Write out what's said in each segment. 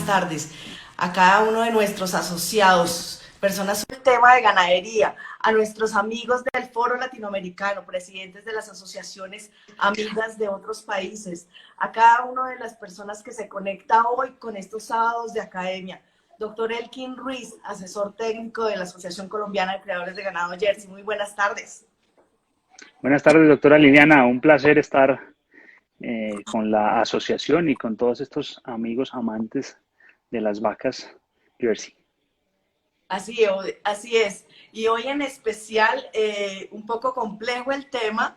buenas tardes a cada uno de nuestros asociados, personas del tema de ganadería, a nuestros amigos del Foro Latinoamericano, presidentes de las asociaciones amigas de otros países, a cada una de las personas que se conecta hoy con estos sábados de academia. Doctor Elkin Ruiz, asesor técnico de la Asociación Colombiana de Criadores de Ganado Jersey. Muy buenas tardes. Buenas tardes, doctora Liliana. Un placer estar con la asociación y con todos estos amigos amantes de las vacas Jersey. Así es. Y hoy en especial, un poco complejo el tema.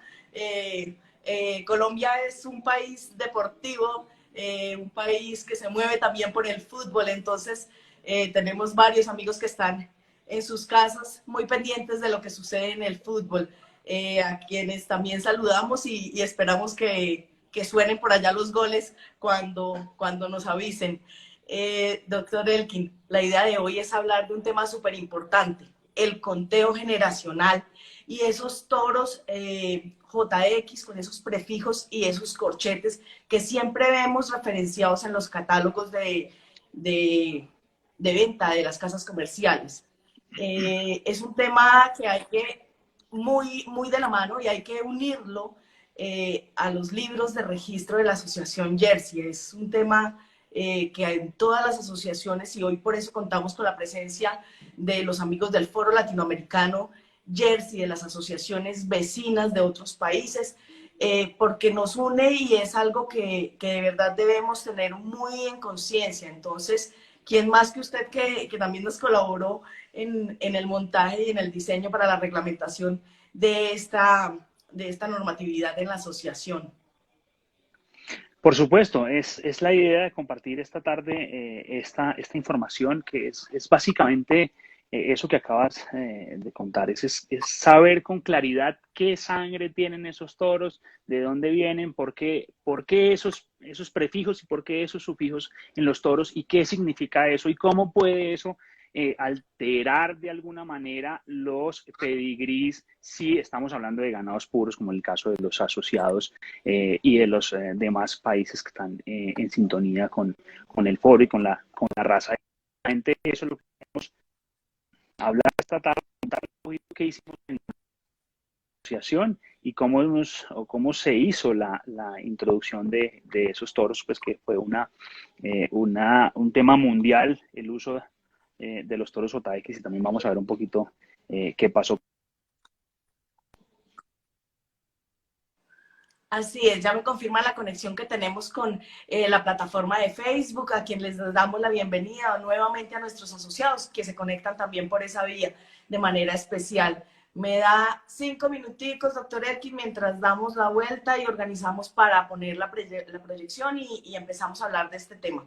Colombia es un país deportivo, un país que se mueve también por el fútbol. Entonces, tenemos varios amigos que están en sus casas muy pendientes de lo que sucede en el fútbol, a quienes también saludamos y esperamos que suenen por allá los goles cuando nos avisen. Doctor Elkin, la idea de hoy es hablar de un tema súper importante, el conteo generacional y esos toros JX con esos prefijos y esos corchetes que siempre vemos referenciados en los catálogos de venta de las casas comerciales. Es un tema que hay que muy de la mano y hay que unirlo a los libros de registro de la Asociación Jersey. Es un tema que hay en todas las asociaciones y hoy por eso contamos con la presencia de los amigos del Foro Latinoamericano Jersey, de las asociaciones vecinas de otros países, porque nos une y es algo que de verdad debemos tener muy en conciencia. Entonces, ¿quién más que usted que también nos colaboró en el montaje y en el diseño para la reglamentación de esta normatividad en la asociación? Por supuesto, es la idea de compartir esta tarde esta información que es básicamente eso que acabas de contar, es saber con claridad qué sangre tienen esos toros, de dónde vienen, por qué esos prefijos y por qué esos sufijos en los toros y qué significa eso y cómo puede eso alterar de alguna manera los pedigrís si estamos hablando de ganados puros, como el caso de los asociados y de los demás países que están en sintonía con el foro y con la raza. Eso es lo que queremos hablar esta tarde, contar qué hicimos en la asociación y cómo se hizo la introducción de esos toros, pues que fue un tema mundial, el uso de los toros JX, y también vamos a ver un poquito qué pasó. Así es, ya me confirma la conexión que tenemos con la plataforma de Facebook, a quien les damos la bienvenida nuevamente a nuestros asociados que se conectan también por esa vía de manera especial. Me da 5 minuticos, doctor Elkin, mientras damos la vuelta y organizamos para poner la proyección y empezamos a hablar de este tema.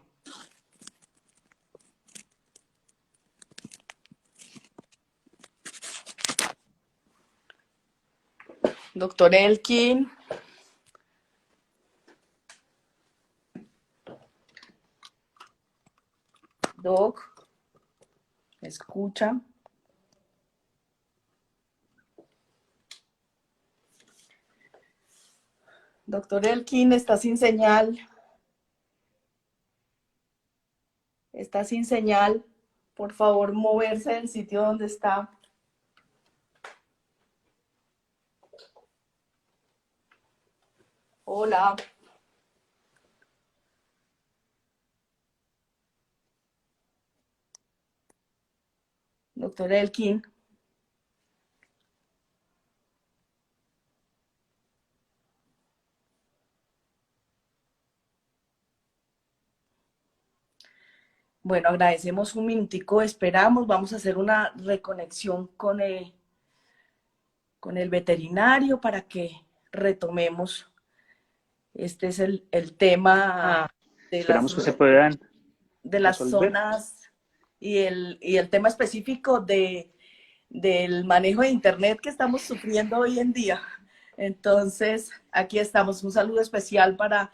Doctor Elkin. Doc, ¿me escucha? Doctor Elkin, está sin señal. Está sin señal. Por favor, moverse del sitio donde está. Hola. Doctor Elkin. Bueno, agradecemos un minutico, esperamos, vamos a hacer una reconexión con el veterinario para que retomemos. Este es el tema Esperamos que se puedan de las resolver. zonas y el tema específico del manejo de Internet que estamos sufriendo hoy en día. Entonces, aquí estamos. Un saludo especial para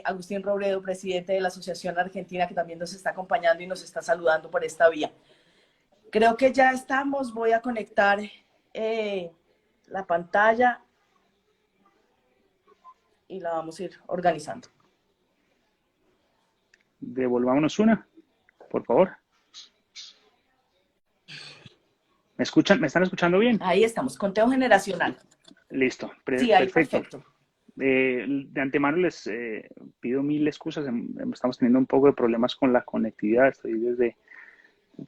Agustín Robredo, presidente de la Asociación Argentina, que también nos está acompañando y nos está saludando por esta vía. Creo que ya estamos. Voy a conectar la pantalla y la vamos a ir organizando. devolvámonos una, por favor. ¿Me escuchan? ¿Me están escuchando bien? Ahí estamos, conteo generacional. Listo, Sí, ahí perfecto. perfecto. De antemano les pido mil excusas. Estamos teniendo un poco de problemas con la conectividad. Estoy desde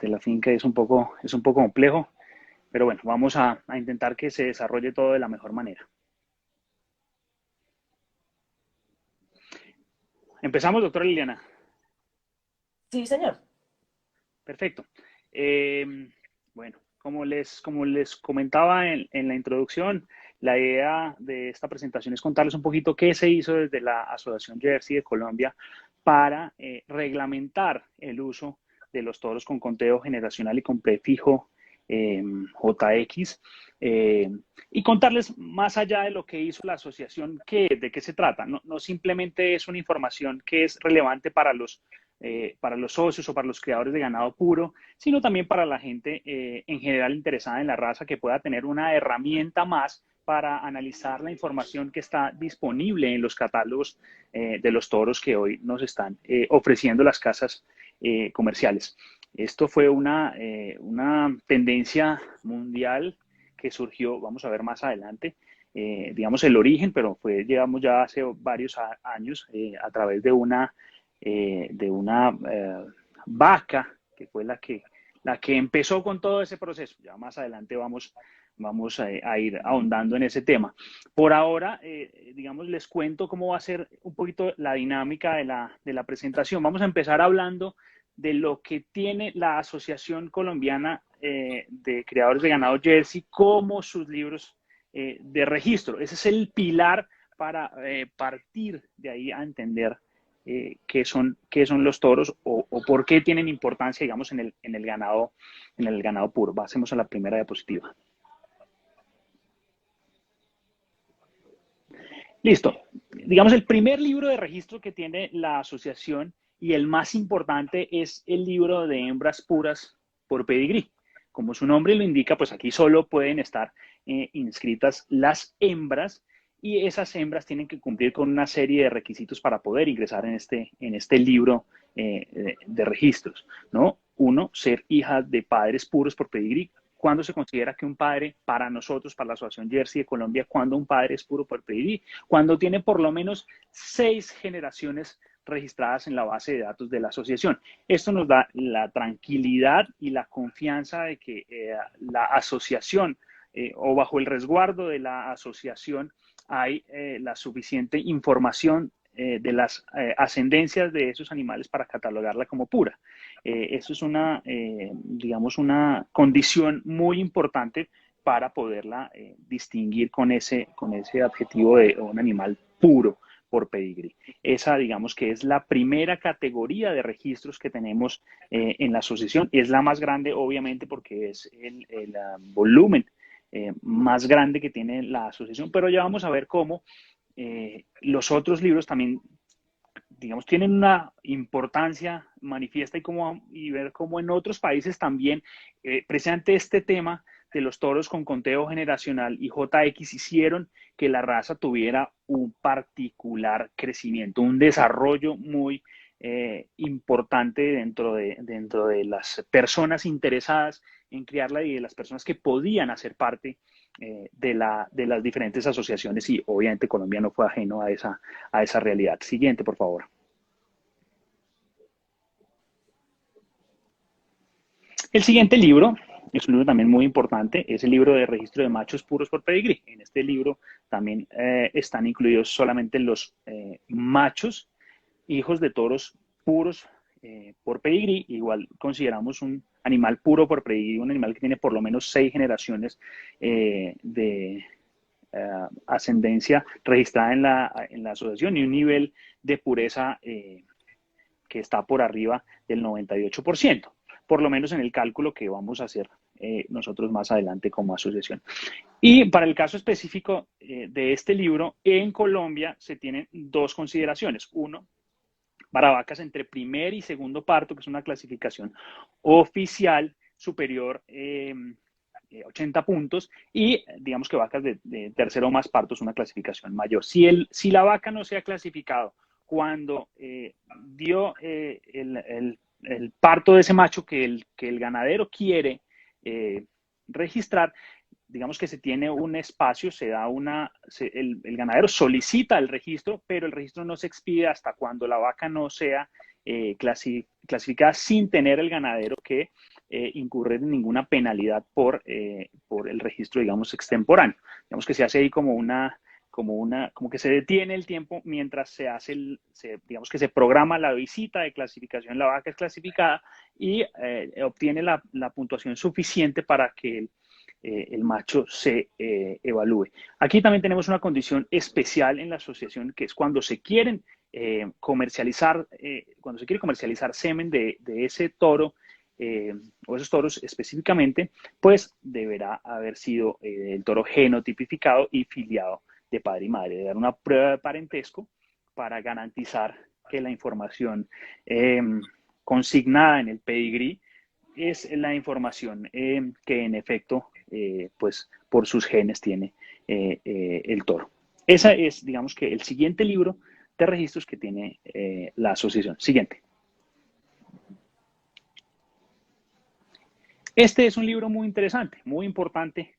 la finca y es un poco complejo. Pero bueno, vamos a intentar que se desarrolle todo de la mejor manera. Empezamos, doctora Liliana. Sí, señor. Perfecto. Bueno, como les comentaba en la introducción, la idea de esta presentación es contarles un poquito qué se hizo desde la Asociación Jersey de Colombia para reglamentar el uso de los toros con conteo generacional y con prefijo JX, y contarles más allá de lo que hizo la asociación, de qué se trata. No simplemente es una información que es relevante para los socios o para los criadores de ganado puro, sino también para la gente en general interesada en la raza, que pueda tener una herramienta más para analizar la información que está disponible en los catálogos de los toros que hoy nos están ofreciendo las casas comerciales. Esto fue una tendencia mundial que surgió, vamos a ver más adelante, digamos el origen, pero llegamos ya hace varios años a través de una vaca, que fue la que empezó con todo ese proceso. Ya más adelante vamos a ir ahondando en ese tema. Por ahora, digamos, les cuento cómo va a ser un poquito la dinámica de la presentación. Vamos a empezar hablando de lo que tiene la Asociación Colombiana de Criadores de Ganado Jersey como sus libros de registro. Ese es el pilar para partir de ahí a entender qué son los toros o por qué tienen importancia, digamos, en el ganado puro. Pasemos a la primera diapositiva. Listo. Digamos, el primer libro de registro que tiene la asociación y el más importante es el libro de hembras puras por pedigrí. Como su nombre lo indica, pues aquí solo pueden estar inscritas las hembras, y esas hembras tienen que cumplir con una serie de requisitos para poder ingresar en este libro de registros, ¿no? Uno, ser hija de padres puros por pedigrí. ¿Cuándo se considera que un padre, para nosotros, para la Asociación Jersey de Colombia, cuando un padre es puro por pedigrí? Cuando tiene por lo menos 6 generaciones registradas en la base de datos de la asociación. Esto nos da la tranquilidad y la confianza de que la asociación o bajo el resguardo de la asociación hay la suficiente información de las ascendencias de esos animales para catalogarla como pura. Eso es digamos, una condición muy importante para poderla distinguir con ese adjetivo de un animal puro por pedigrí. Esa, digamos, que es la primera categoría de registros que tenemos en la asociación. Es la más grande, obviamente, porque es el volumen más grande que tiene la asociación, pero ya vamos a ver cómo los otros libros también, digamos, tienen una importancia manifiesta, y ver cómo en otros países también, precisamente este tema de los toros con conteo generacional y JX hicieron que la raza tuviera un particular crecimiento, un desarrollo muy importante dentro de las personas interesadas en criarla y de las personas que podían hacer parte de las diferentes asociaciones, y obviamente Colombia no fue ajeno a esa realidad. Siguiente, por favor. El siguiente libro es un libro también muy importante, es el libro de registro de machos puros por pedigrí. En este libro también están incluidos solamente los machos hijos de toros puros por pedigrí. Igual consideramos un animal puro por pedigrí un animal que tiene por lo menos 6 generaciones de ascendencia registrada en la asociación, y un nivel de pureza que está por arriba del 98%, por lo menos en el cálculo que vamos a hacer nosotros más adelante como asociación. Y para el caso específico de este libro, en Colombia se tienen 2 consideraciones. Uno, para vacas entre primer y segundo parto, que es una clasificación oficial superior 80 puntos, y digamos que vacas de tercero o más partos, una clasificación mayor. Si la vaca no se ha clasificado cuando dio el parto de ese macho que el ganadero quiere registrar, digamos que se tiene un espacio, el ganadero solicita el registro, pero el registro no se expide hasta cuando la vaca no sea clasificada sin tener el ganadero que incurrir en ninguna penalidad por el registro, digamos, extemporáneo. Digamos que se hace ahí como que se detiene el tiempo mientras digamos que se programa la visita de clasificación, la vaca es clasificada y obtiene la puntuación suficiente para que el macho se evalúe. Aquí también tenemos una condición especial en la asociación, que es cuando se quieren cuando se quiere comercializar semen de ese toro, o esos toros específicamente, pues deberá haber sido el toro genotipificado y filiado de padre y madre, de dar una prueba de parentesco para garantizar que la información consignada en el pedigrí es la información que en efecto, pues por sus genes tiene el toro. Ese es, digamos que el siguiente libro de registros que tiene la asociación. Siguiente. Este es un libro muy interesante, muy importante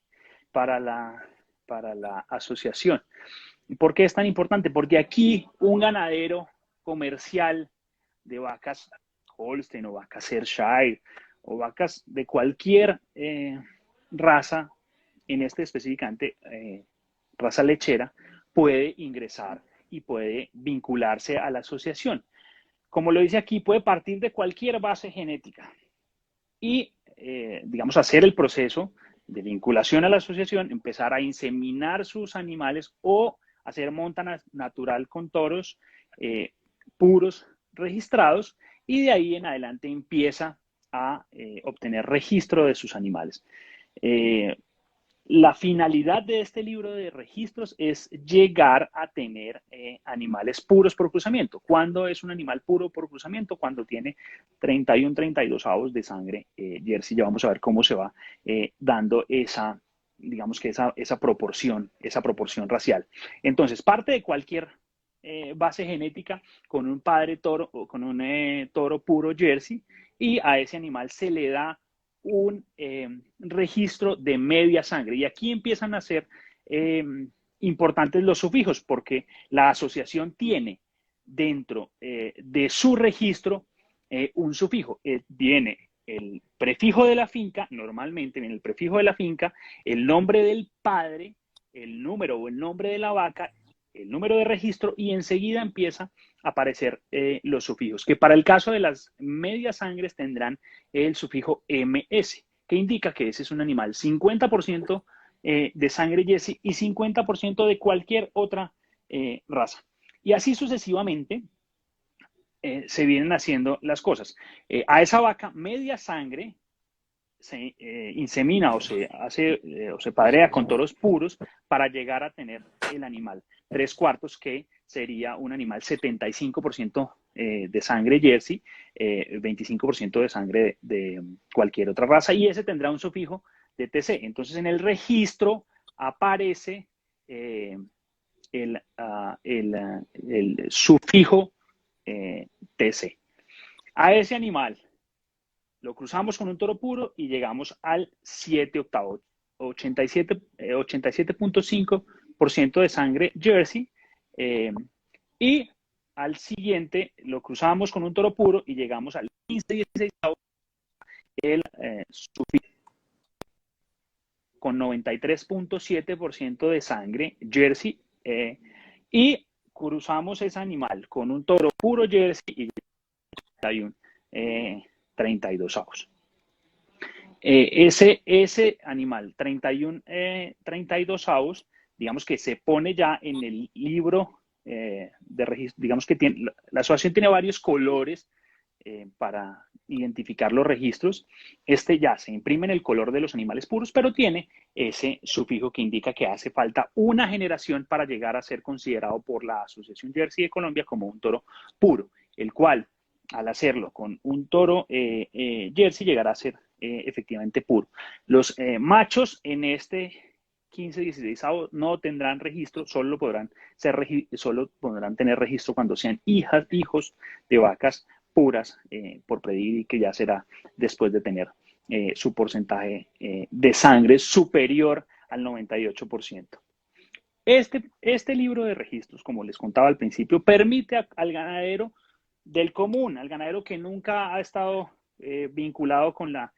para la asociación. ¿Por qué es tan importante? Porque aquí un ganadero comercial de vacas Holstein o vacas Ayrshire o vacas de cualquier raza, en este específicamente raza lechera, puede ingresar y puede vincularse a la asociación. Como lo dice aquí, puede partir de cualquier base genética y, digamos, hacer el proceso de vinculación a la asociación, empezar a inseminar sus animales o hacer monta natural con toros puros registrados, y de ahí en adelante empieza a obtener registro de sus animales. La finalidad de este libro de registros es llegar a tener animales puros por cruzamiento. ¿Cuándo es un animal puro por cruzamiento? Cuando tiene 31, 32 avos de sangre Jersey. Ya vamos a ver cómo se va dando digamos que esa proporción racial. Entonces, parte de cualquier base genética con un padre toro o con un toro puro Jersey, y a ese animal se le da un registro de media sangre. Y aquí empiezan a ser importantes los sufijos, porque la asociación tiene dentro de su registro un sufijo. Viene el prefijo de la finca, normalmente viene el prefijo de la finca, el nombre del padre, el número o el nombre de la vaca, el número de registro, y enseguida empieza a aparecer los sufijos, que para el caso de las medias sangres tendrán el sufijo MS, que indica que ese es un animal 50% de sangre Jersey y 50% de cualquier otra raza. Y así sucesivamente se vienen haciendo las cosas. A esa vaca media sangre se insemina o se hace o se padrea con toros puros para llegar a tener el animal 3/4, que sería un animal 75% de sangre Jersey, 25% de sangre de cualquier otra raza, y ese tendrá un sufijo de TC. Entonces en el registro aparece el sufijo TC. A ese animal lo cruzamos con un toro puro y llegamos al 7 octavo, 87.5% de sangre Jersey, y al siguiente lo cruzamos con un toro puro y llegamos al 15-16, el sufijo con 93.7% de sangre Jersey, y cruzamos ese animal con un toro puro Jersey y hay un 32 avos. Ese animal, 32 avos, digamos que se pone ya en el libro de registro. Digamos que la asociación tiene varios colores para identificar los registros. Este ya se imprime en el color de los animales puros, pero tiene ese sufijo que indica que hace falta una generación para llegar a ser considerado por la Asociación Jersey de Colombia como un toro puro, el cual, al hacerlo con un toro Jersey, llegará a ser efectivamente puro. Los machos en este 15, 16 no tendrán registro, solo podrán tener registro cuando sean hijos de vacas puras por pedigrí, que ya será después de tener su porcentaje de sangre superior al 98%. Este libro de registros, como les contaba al principio, permite al ganadero del común, al ganadero que nunca ha estado vinculado con la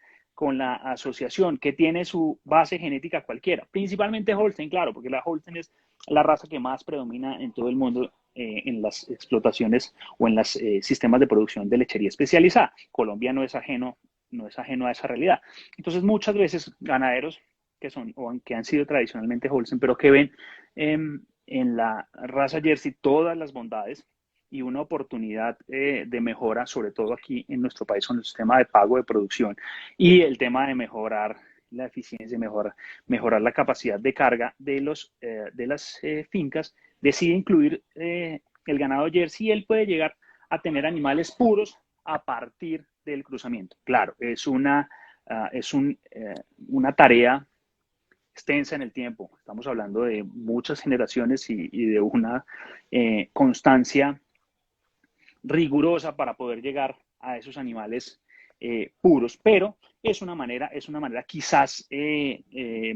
asociación, que tiene su base genética cualquiera, principalmente Holstein, claro, porque la Holstein es la raza que más predomina en todo el mundo en las explotaciones o en los sistemas de producción de lechería especializada. Colombia no es ajeno a esa realidad. Entonces, muchas veces ganaderos que son o que han sido tradicionalmente Holstein, pero que ven en la raza Jersey todas las bondades y una oportunidad de mejora, sobre todo aquí en nuestro país con el sistema de pago de producción y el tema de mejorar la eficiencia, mejorar la capacidad de carga de las fincas, decide incluir el ganado Jersey y él puede llegar a tener animales puros a partir del cruzamiento. Claro, es una tarea extensa en el tiempo. Estamos hablando de muchas generaciones y de una constancia rigurosa para poder llegar a esos animales puros, pero es una manera quizás que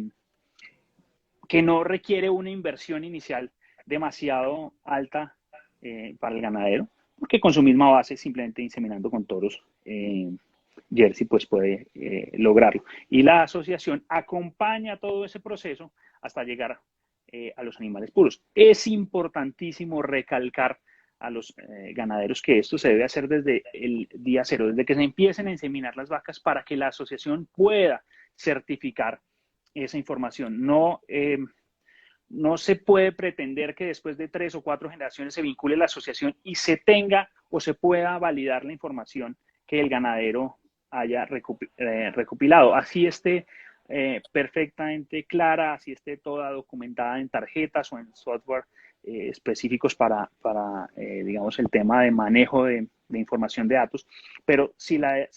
no requiere una inversión inicial demasiado alta para el ganadero, porque con su misma base, simplemente inseminando con toros Jersey, pues puede lograrlo. Y la asociación acompaña todo ese proceso hasta llegar a los animales puros. Es importantísimo recalcar a los ganaderos que esto se debe hacer desde el día cero, desde que se empiecen a inseminar las vacas para que la asociación pueda certificar esa información. No se puede pretender que después de 3 o 4 generaciones se vincule la asociación y se tenga o se pueda validar la información que el ganadero haya recopilado. Así esté perfectamente clara, así esté toda documentada en tarjetas o en software específicos para digamos, el tema de manejo de información de datos, pero si la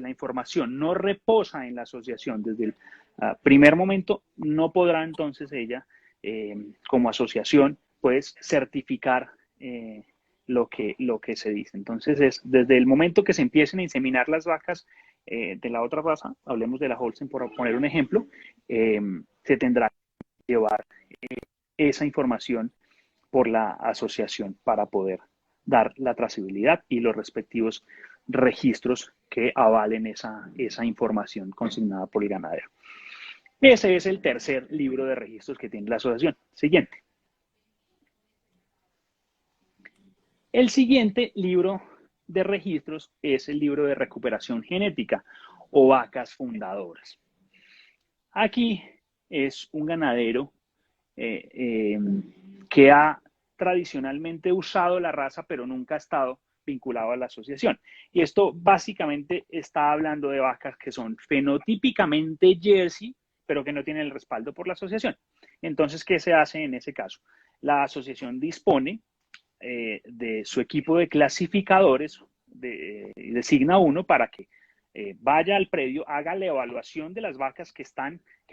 información no reposa en la asociación desde el primer momento, no podrá entonces ella, como asociación, pues certificar lo que se dice. Entonces, es desde el momento que se empiecen a inseminar las vacas de la otra raza, hablemos de la Holstein por poner un ejemplo, se tendrá que llevar esa información por la asociación para poder dar la trazabilidad y los respectivos registros que avalen esa información consignada por el ganadero. Ese es el tercer libro de registros que tiene la asociación. Siguiente. El siguiente libro de registros es el libro de recuperación genética o vacas fundadoras. Aquí es un ganadero que ha tradicionalmente usado la raza, pero nunca ha estado vinculado a la asociación. Y esto básicamente está hablando de vacas que son fenotípicamente Jersey, pero que no tienen el respaldo por la asociación. Entonces, ¿qué se hace en ese caso? La asociación dispone de su equipo de clasificadores, designa uno para que vaya al predio, haga la evaluación de las vacas que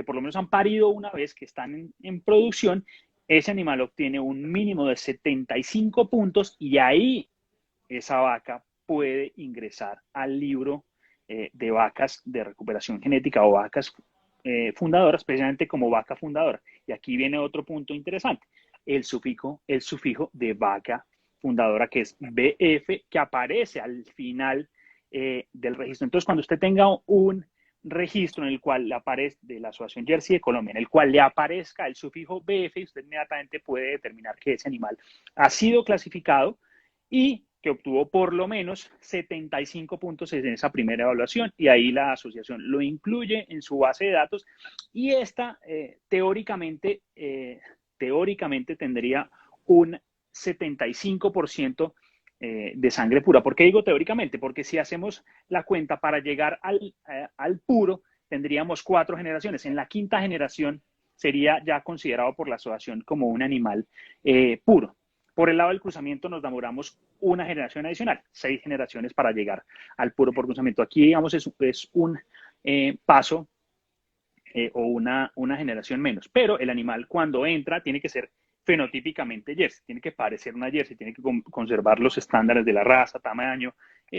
por lo menos han parido una vez, que están en producción. Ese animal obtiene un mínimo de 75 puntos y ahí esa vaca puede ingresar al libro de vacas de recuperación genética o vacas fundadoras, precisamente como vaca fundadora. Y aquí viene otro punto interesante, el sufijo de vaca fundadora, que es BF, que aparece al final del registro. Entonces, cuando usted tenga un registro en el cual le aparece de la Asociación Jersey de Colombia, en el cual le aparezca el sufijo BF, usted inmediatamente puede determinar que ese animal ha sido clasificado y que obtuvo por lo menos 75 puntos en esa primera evaluación, y ahí la asociación lo incluye en su base de datos, y esta teóricamente tendría un 75% de sangre pura. ¿Por qué digo teóricamente? Porque si hacemos la cuenta para llegar al puro, tendríamos 4 generaciones. En la 5ª generación sería ya considerado por la asociación como un animal puro. Por el lado del cruzamiento nos demoramos una generación adicional, 6 generaciones para llegar al puro por cruzamiento. Aquí, digamos, es un paso o una generación menos. Pero el animal cuando entra tiene que ser fenotípicamente jersey, tiene que parecer una jersey, tiene que conservar los estándares de la raza, tamaño,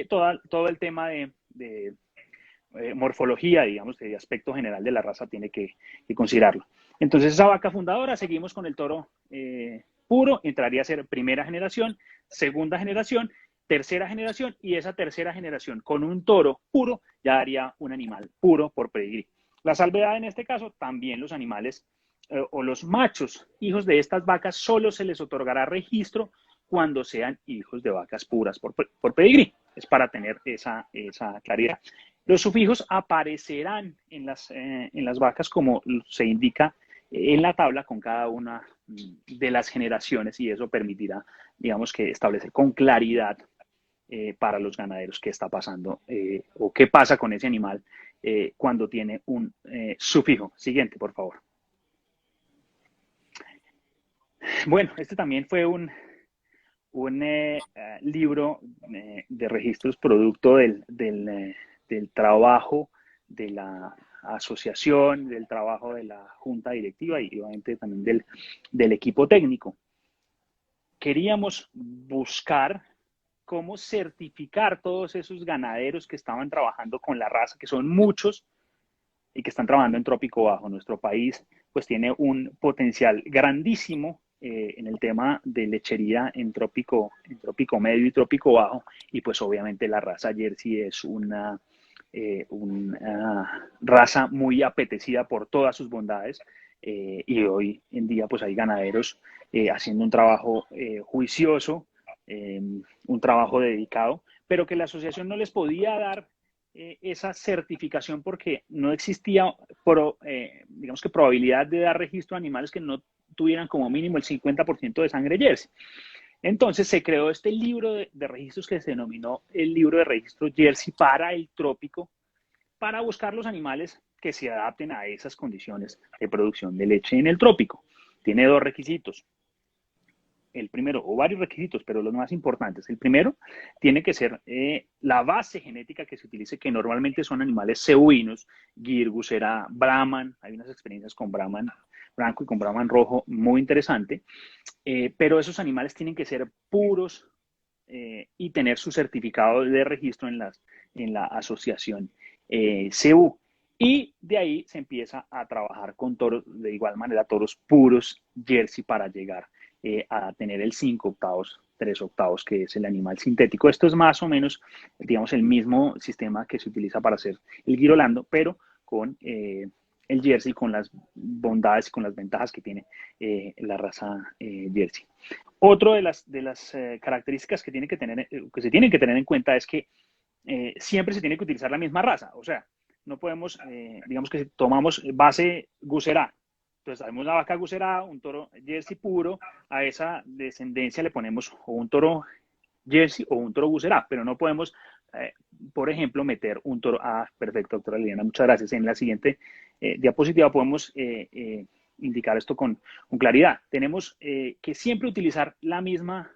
todo el tema de morfología, digamos, de aspecto general de la raza tiene que considerarlo. Entonces, esa vaca fundadora, seguimos con el toro puro, entraría a ser primera generación, segunda generación, tercera generación, y esa tercera generación con un toro puro ya daría un animal puro por pedigrí. La salvedad en este caso, también los animales o los machos hijos de estas vacas solo se les otorgará registro cuando sean hijos de vacas puras por pedigrí. Es para tener esa claridad. Los sufijos aparecerán en las vacas como se indica en la tabla con cada una de las generaciones, y eso permitirá, digamos, que establecer con claridad para los ganaderos qué está pasando o qué pasa con ese animal cuando tiene un sufijo. Siguiente, por favor. Bueno, este también fue un libro de registros producto del trabajo de la asociación, del trabajo de la junta directiva y obviamente también del equipo técnico. Queríamos buscar cómo certificar todos esos ganaderos que estaban trabajando con la raza, que son muchos y que están trabajando en trópico bajo. Nuestro país pues tiene un potencial grandísimo en el tema de lechería en trópico medio y trópico bajo, y pues obviamente la raza Jersey es una raza muy apetecida por todas sus bondades, y hoy en día pues hay ganaderos haciendo un trabajo juicioso, un trabajo dedicado, pero que la asociación no les podía dar esa certificación porque no existía, digamos que probabilidad de dar registro a animales que no tuvieran como mínimo el 50% de sangre Jersey. Entonces se creó este libro de registros que se denominó el libro de registro Jersey para el trópico, para buscar los animales que se adapten a esas condiciones de producción de leche en el trópico. Tiene dos requisitos. El primero, o varios requisitos, pero los más importantes. El primero tiene que ser la base genética que se utilice, que normalmente son animales cebuinos, Gir, Gusera, Brahman. Hay unas experiencias con Brahman blanco y con Brahman rojo muy interesante, pero esos animales tienen que ser puros y tener su certificado de registro en la asociación CEU. Y de ahí se empieza a trabajar con toros, de igual manera, toros puros Jersey para llegar a tener el 5 octavos, 3 octavos, que es el animal sintético. Esto es más o menos, digamos, el mismo sistema que se utiliza para hacer el girolando, pero con el Jersey, con las bondades y con las ventajas que tiene la raza Jersey. Otro de las características que se tienen que tener en cuenta es que siempre se tiene que utilizar la misma raza. O sea, no podemos, digamos que tomamos base Gusera. Entonces, tenemos una vaca Gusera, un toro Jersey puro, a esa descendencia le ponemos o un toro Jersey o un toro Gusera, pero no podemos, por ejemplo, meter un toro. Perfecto, doctora Liliana, muchas gracias. En la siguiente diapositiva podemos indicar esto con claridad. Tenemos que siempre utilizar la misma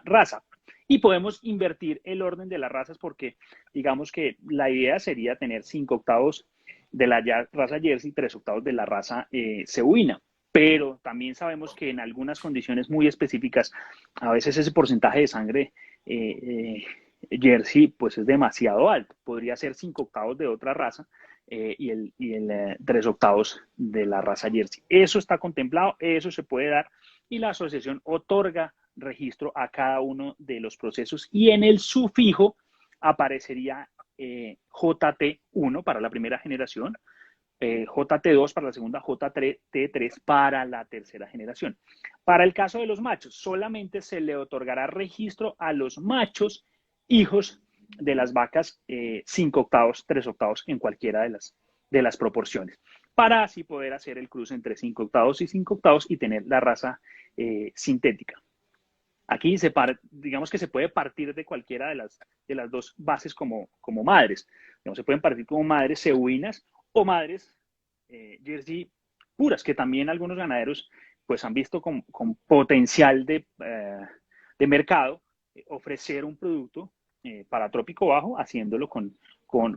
raza. Y podemos invertir el orden de las razas porque digamos que la idea sería tener 5 octavos de la raza Jersey, 3 octavos de la raza cebuina. Pero también sabemos que en algunas condiciones muy específicas, a veces ese porcentaje de sangre Jersey pues es demasiado alto. Podría ser 5 octavos de otra raza y el 3 octavos de la raza Jersey. Eso está contemplado, eso se puede dar y la asociación otorga registro a cada uno de los procesos y en el sufijo aparecería JT1 para la primera generación, JT2 para la segunda, JT3 para la tercera generación. Para el caso de los machos, solamente se le otorgará registro a los machos hijos de las vacas 5 octavos, 3 octavos en cualquiera de las proporciones, para así poder hacer el cruce entre 5 octavos y 5 octavos y tener la raza sintética. Aquí digamos que se puede partir de cualquiera de las dos bases como madres. Digamos, se pueden partir como madres cebuinas o madres Jersey puras, que también algunos ganaderos pues han visto con potencial de mercado ofrecer un producto para trópico bajo, haciéndolo con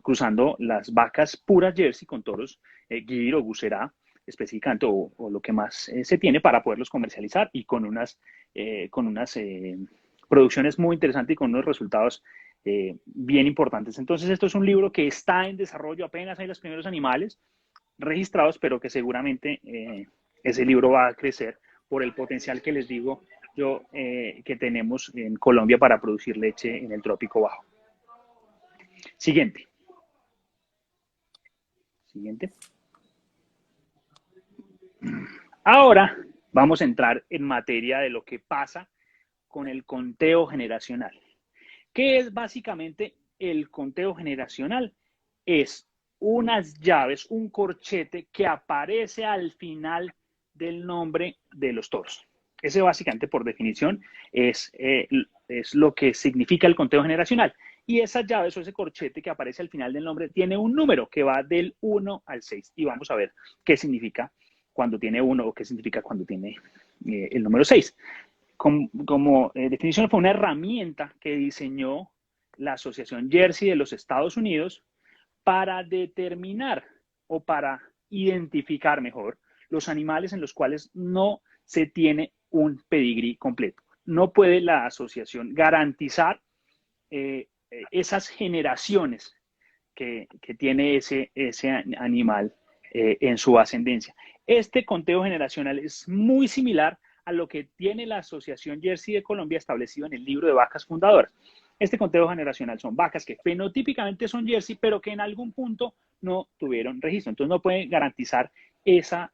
cruzando las vacas puras Jersey con toros Gir o Buserá específicamente, o lo que más se tiene para poderlos comercializar y con unas producciones muy interesantes y con unos resultados bien importantes. Entonces, esto es un libro que está en desarrollo, apenas hay los primeros animales registrados, pero que seguramente ese libro va a crecer por el potencial que les digo yo que tenemos en Colombia para producir leche en el trópico bajo. Siguiente. Siguiente. Ahora vamos a entrar en materia de lo que pasa con el conteo generacional. ¿Qué es básicamente el conteo generacional? Es unas llaves, un corchete que aparece al final del nombre de los toros. Ese básicamente, por definición, es lo que significa el conteo generacional. Y esas llaves o ese corchete que aparece al final del nombre tiene un número que va del 1 al 6. Y vamos a ver qué significa cuando tiene 1 o qué significa cuando tiene el número 6. Como definición, fue una herramienta que diseñó la Asociación Jersey de los Estados Unidos para determinar o para identificar mejor los animales en los cuales no se tiene un pedigrí completo. No puede la asociación garantizar esas generaciones que tiene ese animal en su ascendencia. Este conteo generacional es muy similar a lo que tiene la Asociación Jersey de Colombia establecido en el libro de vacas fundadoras. Este conteo generacional son vacas que fenotípicamente son Jersey, pero que en algún punto no tuvieron registro. Entonces no pueden garantizar esas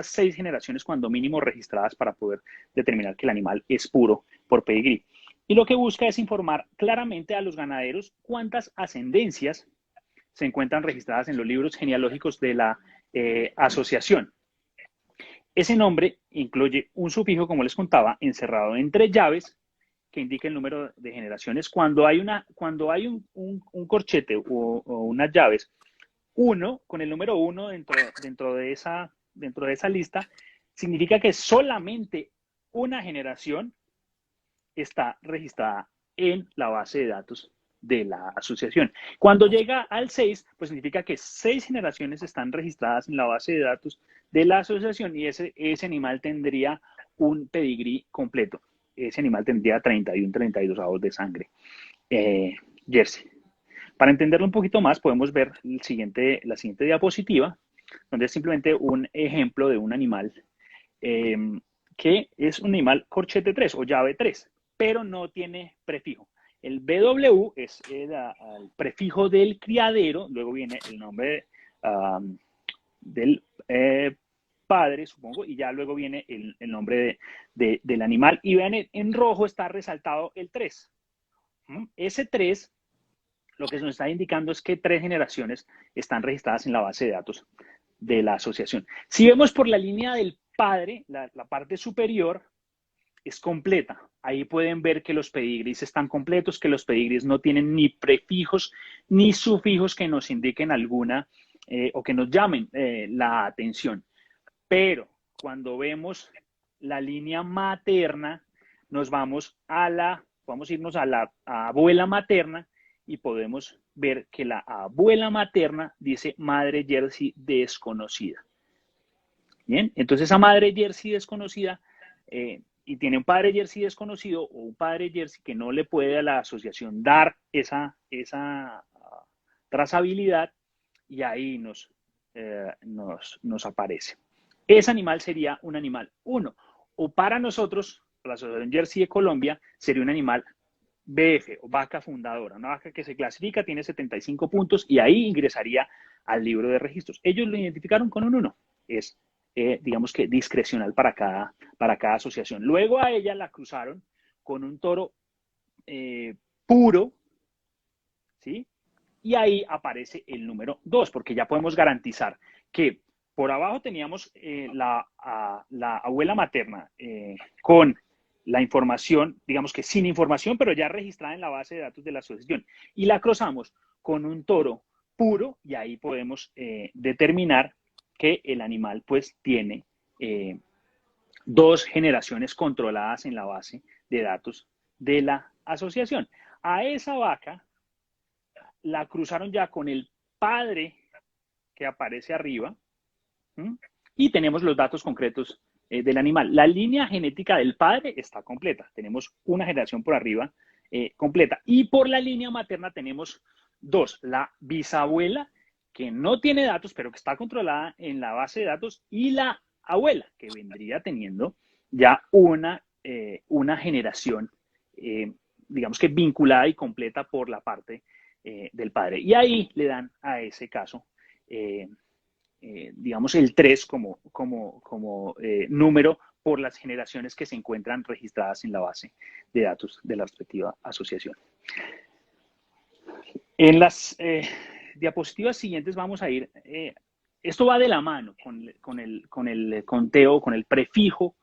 6 generaciones cuando mínimo registradas para poder determinar que el animal es puro por pedigrí. Y lo que busca es informar claramente a los ganaderos cuántas ascendencias se encuentran registradas en los libros genealógicos de la asociación. Ese nombre incluye un sufijo, como les contaba, encerrado entre llaves que indica el número de generaciones. Cuando hay un corchete o unas llaves, uno, con el número 1 dentro de esa lista, significa que solamente una generación está registrada en la base de datos de la asociación. Cuando llega al 6, pues significa que 6 generaciones están registradas en la base de datos de la asociación y ese animal tendría un pedigrí completo. Ese animal tendría 31, 32 avos de sangre. Jersey. Para entenderlo un poquito más, podemos ver la siguiente diapositiva, donde es simplemente un ejemplo de un animal que es un animal corchete 3 o llave 3, pero no tiene prefijo. El BW es el prefijo del criadero, luego viene el nombre del padre, supongo, y ya luego viene el nombre del animal. Y vean, en rojo está resaltado el 3. Ese 3 lo que nos está indicando es que 3 generaciones están registradas en la base de datos de la asociación. Si vemos por la línea del padre, la parte superior es completa. Ahí pueden ver que los pedigrí están completos, que los pedigrí no tienen ni prefijos ni sufijos que nos indiquen alguna o que nos llamen la atención. Pero cuando vemos la línea materna, vamos a irnos a la abuela materna y podemos ver que la abuela materna dice madre Jersey desconocida. Bien, entonces esa madre Jersey desconocida y tiene un padre Jersey desconocido o un padre Jersey que no le puede a la asociación dar esa trazabilidad y ahí nos aparece. Ese animal sería un animal 1 o para nosotros, la Asociación Jersey de Colombia, sería un animal BF o vaca fundadora, una vaca que se clasifica, tiene 75 puntos y ahí ingresaría al libro de registros. Ellos lo identificaron con un 1, es digamos que discrecional para cada asociación. Luego a ella la cruzaron con un toro puro, ¿sí? Y ahí aparece el número 2, porque ya podemos garantizar que por abajo teníamos la abuela materna con la información, digamos que sin información, pero ya registrada en la base de datos de la asociación. Y la cruzamos con un toro puro y ahí podemos determinar que el animal pues tiene 2 generaciones controladas en la base de datos de la asociación. A esa vaca la cruzaron ya con el padre que aparece arriba, ¿m? Y tenemos los datos concretos del animal. La línea genética del padre está completa. Tenemos una generación por arriba completa. Y por la línea materna tenemos dos. La bisabuela, que no tiene datos, pero que está controlada en la base de datos, y la abuela, que vendría teniendo ya una generación, digamos que vinculada y completa por la parte del padre. Y ahí le dan a ese caso digamos, el 3 como número por las generaciones que se encuentran registradas en la base de datos de la respectiva asociación. En las diapositivas siguientes vamos a ir, esto va de la mano con el conteo, con el prefijo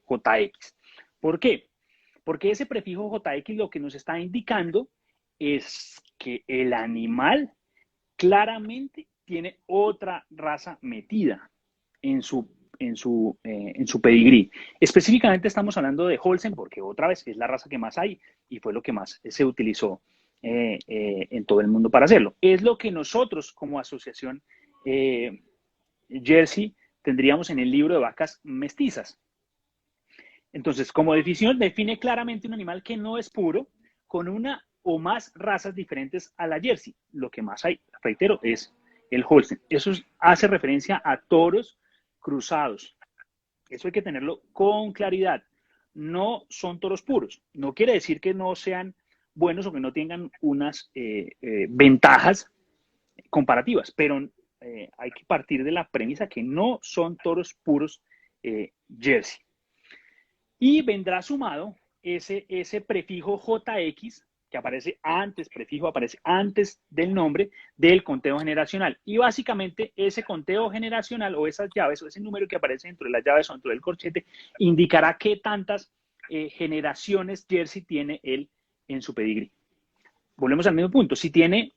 JX. ¿Por qué? Porque ese prefijo JX lo que nos está indicando es que el animal claramente tiene otra raza metida en su pedigrí. Específicamente estamos hablando de Holstein porque otra vez es la raza que más hay y fue lo que más se utilizó en todo el mundo para hacerlo. Es lo que nosotros como asociación Jersey tendríamos en el libro de vacas mestizas. Entonces, como definición, define claramente un animal que no es puro con una o más razas diferentes a la Jersey. Lo que más hay, reitero, es el Holstein. Eso hace referencia a toros cruzados. Eso hay que tenerlo con claridad. No son toros puros. No quiere decir que no sean buenos o que no tengan unas ventajas comparativas, pero hay que partir de la premisa que no son toros puros Jersey. Y vendrá sumado ese prefijo JX que aparece antes del nombre del conteo generacional. Y básicamente ese conteo generacional o esas llaves o ese número que aparece dentro de las llaves o dentro del corchete indicará qué tantas generaciones Jersey tiene él en su pedigrí. Volvemos al mismo punto. Si tiene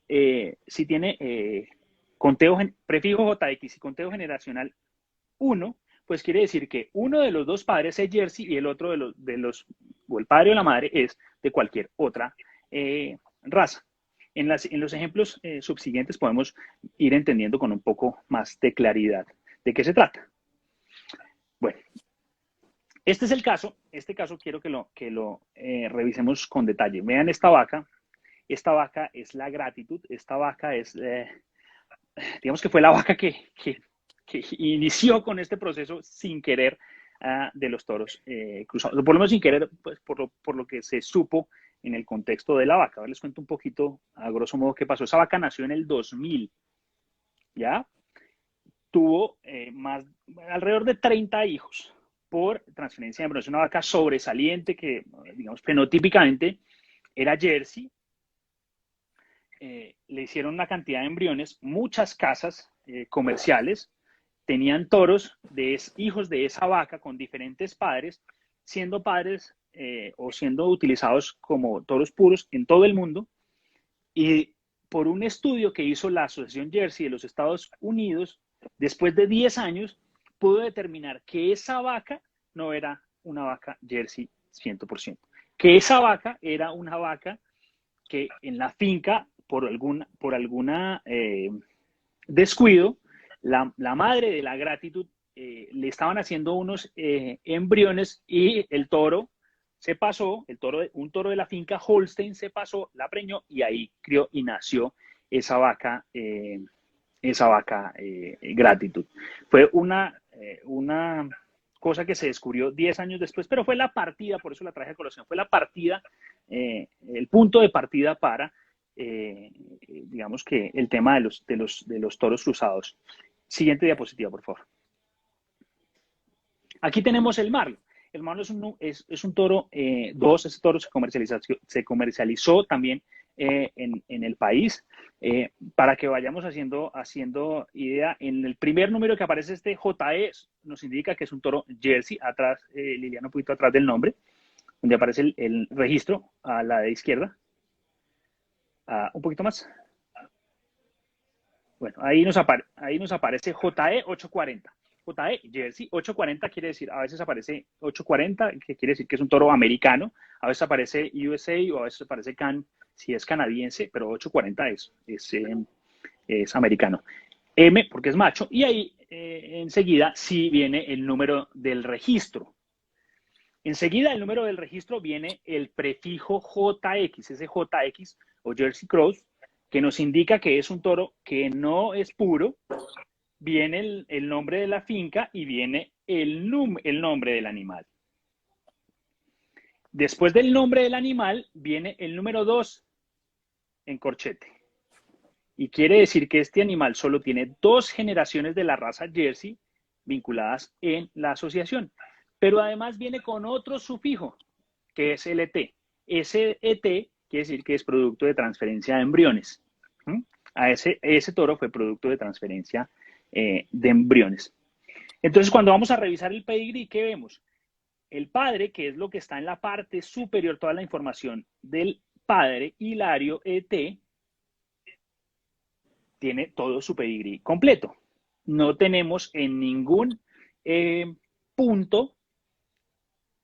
prefijo JX y conteo generacional 1, pues quiere decir que uno de los dos padres es Jersey y el otro o el padre o la madre es de cualquier otra raza. En los ejemplos subsiguientes podemos ir entendiendo con un poco más de claridad de qué se trata. Bueno, este es el caso. Este caso quiero que lo revisemos con detalle. Vean esta vaca. Esta vaca es la gratitud. Esta vaca es, digamos que fue la vaca que inició con este proceso sin querer de los toros cruzados. Por lo menos sin querer, pues, por lo que se supo en el contexto de la vaca. Ahora les cuento un poquito, a grosso modo, qué pasó. Esa vaca nació en el 2000, ¿ya? Tuvo alrededor de 30 hijos por transferencia de embrión. Es una vaca sobresaliente que, digamos, fenotípicamente era Jersey. Le hicieron una cantidad de embriones, muchas casas comerciales tenían toros hijos de esa vaca con diferentes padres, siendo padres o siendo utilizados como toros puros en todo el mundo. Y por un estudio que hizo la Asociación Jersey de los Estados Unidos, después de 10 años, pudo determinar que esa vaca no era una vaca Jersey 100%. Que esa vaca era una vaca que en la finca, por alguna descuido, la madre de la gratitud le estaban haciendo unos embriones y el toro se pasó, un toro de la finca Holstein se pasó, la preñó y ahí crió y nació esa vaca gratitud. Fue una cosa que se descubrió 10 años después, pero fue la partida, por eso la traje a colación, fue la partida, el punto de partida para, digamos que el tema de los toros cruzados. Siguiente diapositiva, por favor. Aquí tenemos el marlo. El marlo es un toro 2, ese toro se comercializó también en el país. Para que vayamos haciendo idea, en el primer número que aparece este JE nos indica que es un toro Jersey, atrás, Liliana, un poquito atrás del nombre, donde aparece el registro a la de izquierda. Un poquito más. Bueno, ahí nos aparece JE 840. JE Jersey 840 quiere decir, a veces aparece 840, que quiere decir que es un toro americano, a veces aparece USA o a veces aparece CAN si es canadiense, pero 840 es americano. M porque es macho, y ahí enseguida sí viene el número del registro. Enseguida el número del registro viene el prefijo JX, ese JX o Jersey Cross, que nos indica que es un toro que no es puro. Viene el nombre de la finca y viene el nombre del animal. Después del nombre del animal viene el número 2 en corchete. Y quiere decir que este animal solo tiene 2 generaciones de la raza Jersey vinculadas en la asociación. Pero además viene con otro sufijo, que es el ET. Ese ET quiere decir que es producto de transferencia de embriones. Ese toro fue producto de transferencia de embriones. Entonces, cuando vamos a revisar el pedigrí, ¿qué vemos? El padre, que es lo que está en la parte superior, toda la información del padre, Hilario ET, tiene todo su pedigrí completo. No tenemos en ningún punto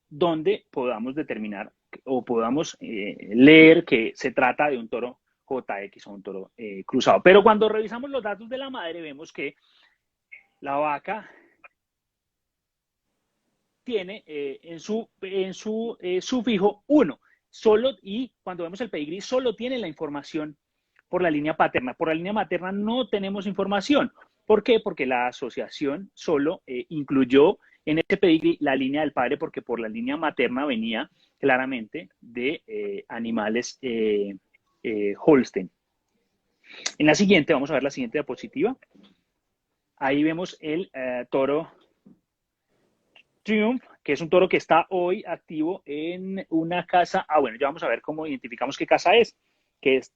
donde podamos determinar o podamos leer que se trata de un toro JX o un toro cruzado. Pero cuando revisamos los datos de la madre, vemos que la vaca tiene en su sufijo 1. Y cuando vemos el pedigrí, solo tiene la información por la línea paterna. Por la línea materna no tenemos información. ¿Por qué? Porque la asociación solo incluyó en ese pedigrí la línea del padre, porque por la línea materna venía claramente de animales Holstein. En la siguiente, vamos a ver la siguiente diapositiva. Ahí vemos el toro Triumph, que es un toro que está hoy activo en una casa. Bueno, ya vamos a ver cómo identificamos qué casa es, que es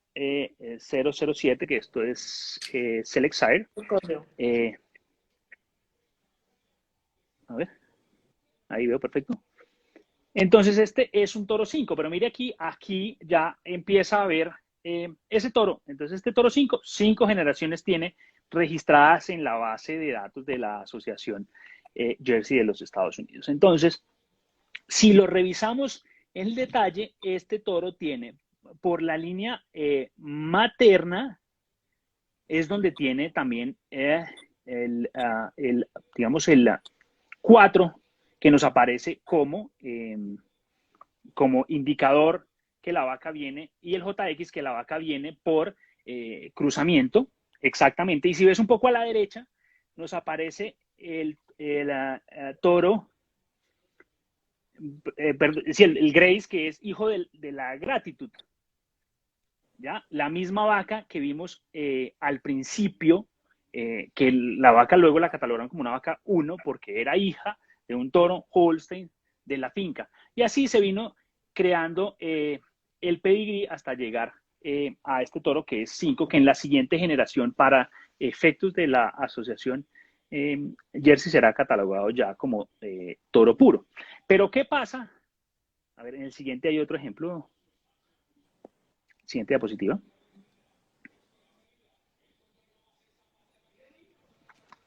007, que esto es Select Sire. A ver, ahí veo perfecto. Entonces este es un toro 5, pero mire aquí ya empieza a ver ese toro. Entonces este toro 5 generaciones tiene registradas en la base de datos de la asociación Jersey de los Estados Unidos. Entonces, si lo revisamos en detalle, este toro tiene por la línea materna, es donde tiene también digamos, el 4, que nos aparece como indicador que la vaca viene, y el JX, que la vaca viene por cruzamiento, exactamente. Y si ves un poco a la derecha, nos aparece el toro, el Grace, que es hijo de la gratitud. ¿Ya? La misma vaca que vimos al principio, que la vaca luego la catalogaron como una vaca 1 porque era hija de un toro Holstein de la finca. Y así se vino creando el pedigrí hasta llegar a este toro que es 5, que en la siguiente generación, para efectos de la asociación Jersey, será catalogado ya como toro puro. Pero ¿qué pasa? A ver, en el siguiente hay otro ejemplo. Siguiente diapositiva.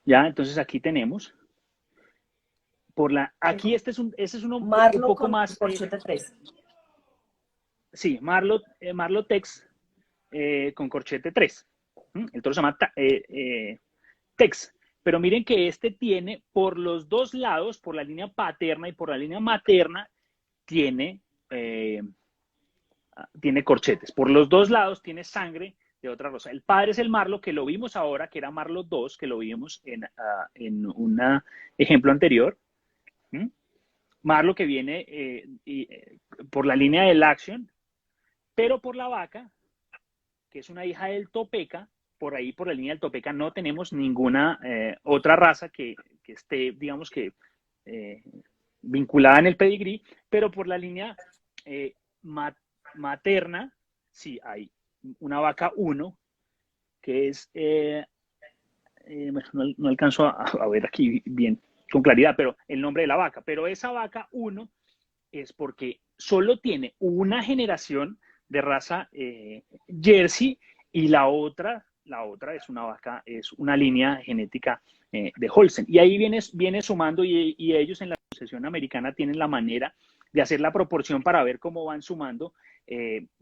Ya, entonces aquí tenemos aquí este es uno un poco más corchete 3. Sí, Marlot Tex con corchete 3. El toro se llama Tex. Pero miren que este tiene por los dos lados, por la línea paterna y por la línea materna, tiene corchetes. Por los dos lados tiene sangre de otra rosa. El padre es el Marlot, que lo vimos ahora, que era Marlot 2, que lo vimos en un ejemplo anterior. Marlot que viene por la línea del Action, pero por la vaca, que es una hija del Topeka, por ahí por la línea del Topeka no tenemos ninguna otra raza que esté, digamos que, vinculada en el pedigrí, pero por la línea materna, sí hay una vaca 1, que es, bueno, no alcanzo a ver aquí bien con claridad, pero el nombre de la vaca, pero esa vaca 1 es porque solo tiene una generación de raza Jersey, y la otra es una vaca, es una línea genética de Holstein. Y ahí viene sumando, y ellos en la Asociación Americana tienen la manera de hacer la proporción para ver cómo van sumando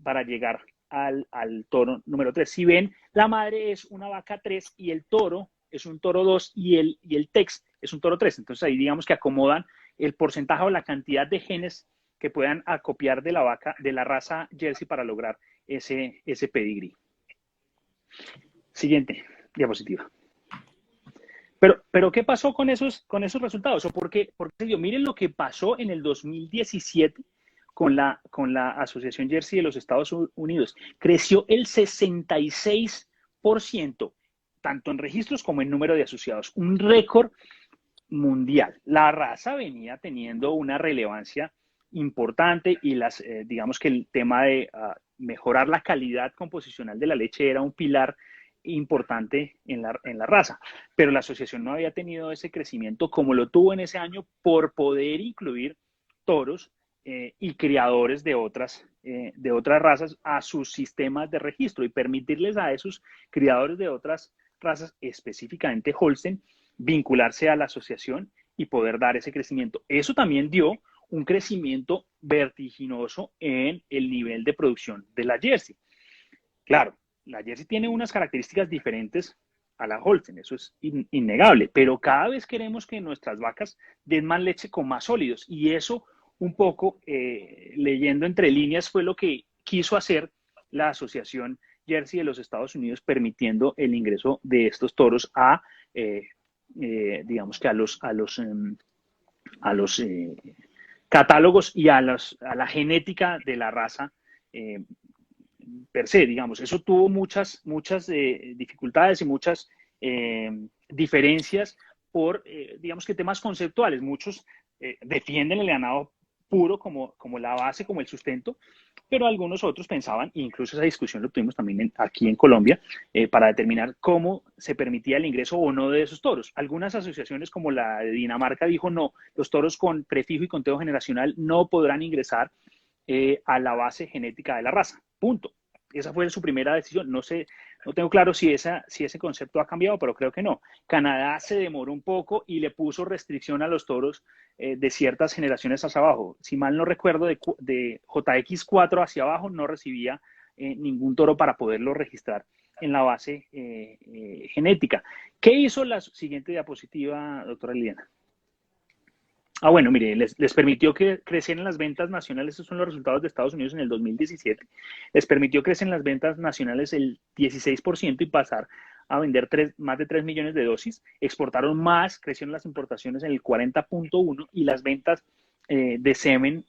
para llegar al toro número 3. Si ven, la madre es una vaca 3 y el toro es un toro 2 y el tex es un toro 3. Entonces ahí digamos que acomodan el porcentaje o la cantidad de genes que puedan acopiar de la vaca, de la raza Jersey para lograr ese pedigrí. Siguiente diapositiva. Pero ¿qué pasó con esos resultados? ¿O por qué se dio? Miren lo que pasó en el 2017 con la Asociación Jersey de los Estados Unidos. Creció el 66%, tanto en registros como en número de asociados. Un récord mundial. La raza venía teniendo una relevancia importante y digamos que el tema de mejorar la calidad composicional de la leche era un pilar importante en la raza, pero la asociación no había tenido ese crecimiento como lo tuvo en ese año por poder incluir toros y criadores de otras razas a sus sistemas de registro y permitirles a esos criadores de otras razas, específicamente Holstein, vincularse a la asociación y poder dar ese crecimiento. Eso también dio un crecimiento vertiginoso en el nivel de producción de la Jersey. Claro, la Jersey tiene unas características diferentes a la Holstein, eso es innegable, pero cada vez queremos que nuestras vacas den más leche con más sólidos y eso un poco, leyendo entre líneas, fue lo que quiso hacer la Asociación Jersey de los Estados Unidos, permitiendo el ingreso de estos toros a, digamos que a los catálogos y a la genética de la raza per se, digamos. Eso tuvo muchas dificultades y muchas diferencias por, digamos que temas conceptuales. Muchos defienden el ganado puro como la base, como el sustento, pero algunos otros pensaban, incluso esa discusión lo tuvimos también aquí en Colombia, para determinar cómo se permitía el ingreso o no de esos toros. Algunas asociaciones como la de Dinamarca dijo no, los toros con prefijo y conteo generacional no podrán ingresar a la base genética de la raza. Punto. Esa fue su primera decisión. No sé, no tengo claro si ese concepto ha cambiado, pero creo que no. Canadá se demoró un poco y le puso restricción a los toros de ciertas generaciones hacia abajo. Si mal no recuerdo, de JX4 hacia abajo no recibía ningún toro para poderlo registrar en la base genética. ¿Qué hizo la siguiente diapositiva, doctora Liliana? Bueno, mire, les permitió crecer en las ventas nacionales, estos son los resultados de Estados Unidos en el 2017, les permitió crecer en las ventas nacionales el 16% y pasar a vender más de 3 millones de dosis, exportaron más, crecieron las importaciones en el 40.1% y las ventas de semen,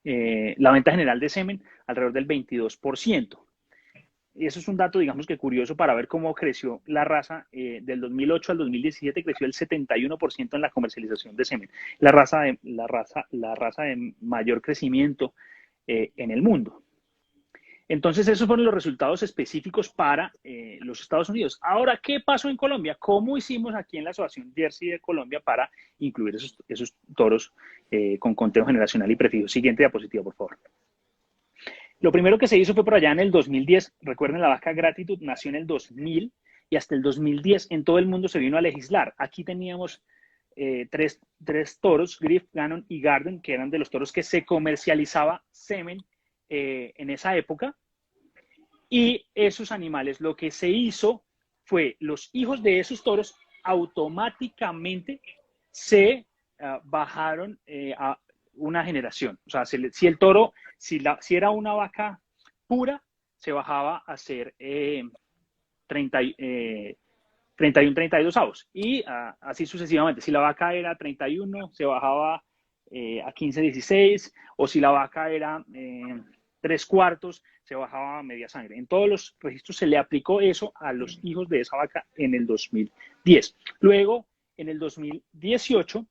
la venta general de semen alrededor del 22%. Y eso es un dato, digamos que curioso para ver cómo creció la raza del 2008 al 2017, creció el 71% en la comercialización de semen. La raza de mayor crecimiento en el mundo. Entonces, esos fueron los resultados específicos para los Estados Unidos. Ahora, ¿qué pasó en Colombia? ¿Cómo hicimos aquí en la Asociación Jersey de Colombia para incluir esos toros con conteo generacional y prefijo? Siguiente diapositiva, por favor. Lo primero que se hizo fue por allá en el 2010. Recuerden, la vaca Gratitud nació en el 2000 y hasta el 2010 en todo el mundo se vino a legislar. Aquí teníamos tres toros, Griff, Gannon y Garden, que eran de los toros que se comercializaba semen en esa época. Y esos animales, lo que se hizo fue, los hijos de esos toros automáticamente se bajaron a una generación. O sea, si el toro, si era una vaca pura, se bajaba a ser 31, 32 avos. Y así sucesivamente. Si la vaca era 31, se bajaba a 15, 16. O si la vaca era 3/4, se bajaba a media sangre. En todos los registros se le aplicó eso a los hijos de esa vaca en el 2010. Luego, en el 2018,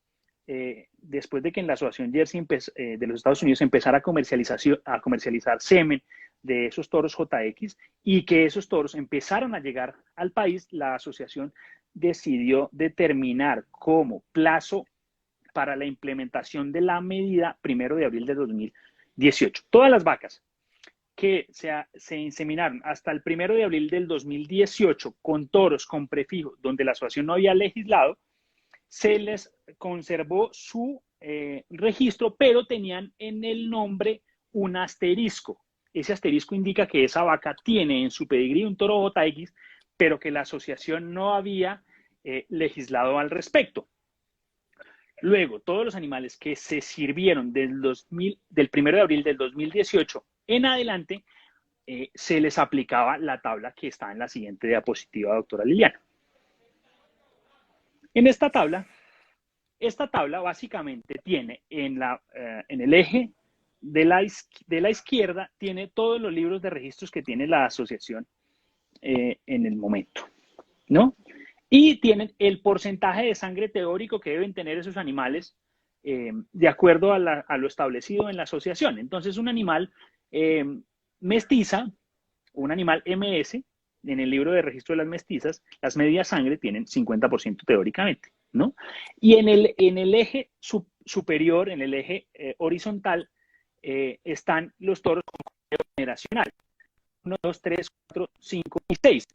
después de que en la Asociación Jersey de los Estados Unidos empezara a comercializar semen de esos toros JX y que esos toros empezaron a llegar al país, la asociación decidió determinar como plazo para la implementación de la medida 1 de abril de 2018. Todas las vacas que se inseminaron hasta el 1 de abril del 2018 con toros con prefijo donde la asociación no había legislado, se les conservó su registro, pero tenían en el nombre un asterisco. ese asterisco indica que esa vaca tiene en su pedigrí un toro JX, pero que la asociación no había legislado al respecto. Luego, todos los animales que se sirvieron del 1 de abril del 2018 en adelante, se les aplicaba la tabla que está en la siguiente diapositiva, doctora Liliana. En esta tabla básicamente tiene en el eje de la izquierda, tiene todos los libros de registros que tiene la asociación en el momento, ¿no? Y tienen el porcentaje de sangre teórico que deben tener esos animales de acuerdo a lo establecido en la asociación. Entonces, un animal mestiza, un animal MS, en el libro de registro de las mestizas, las medidas sangre tienen 50% teóricamente, ¿no? Y en el eje superior, en el eje horizontal, están los toros con conteo generacional. 1, 2, 3, 4, 5 y 6.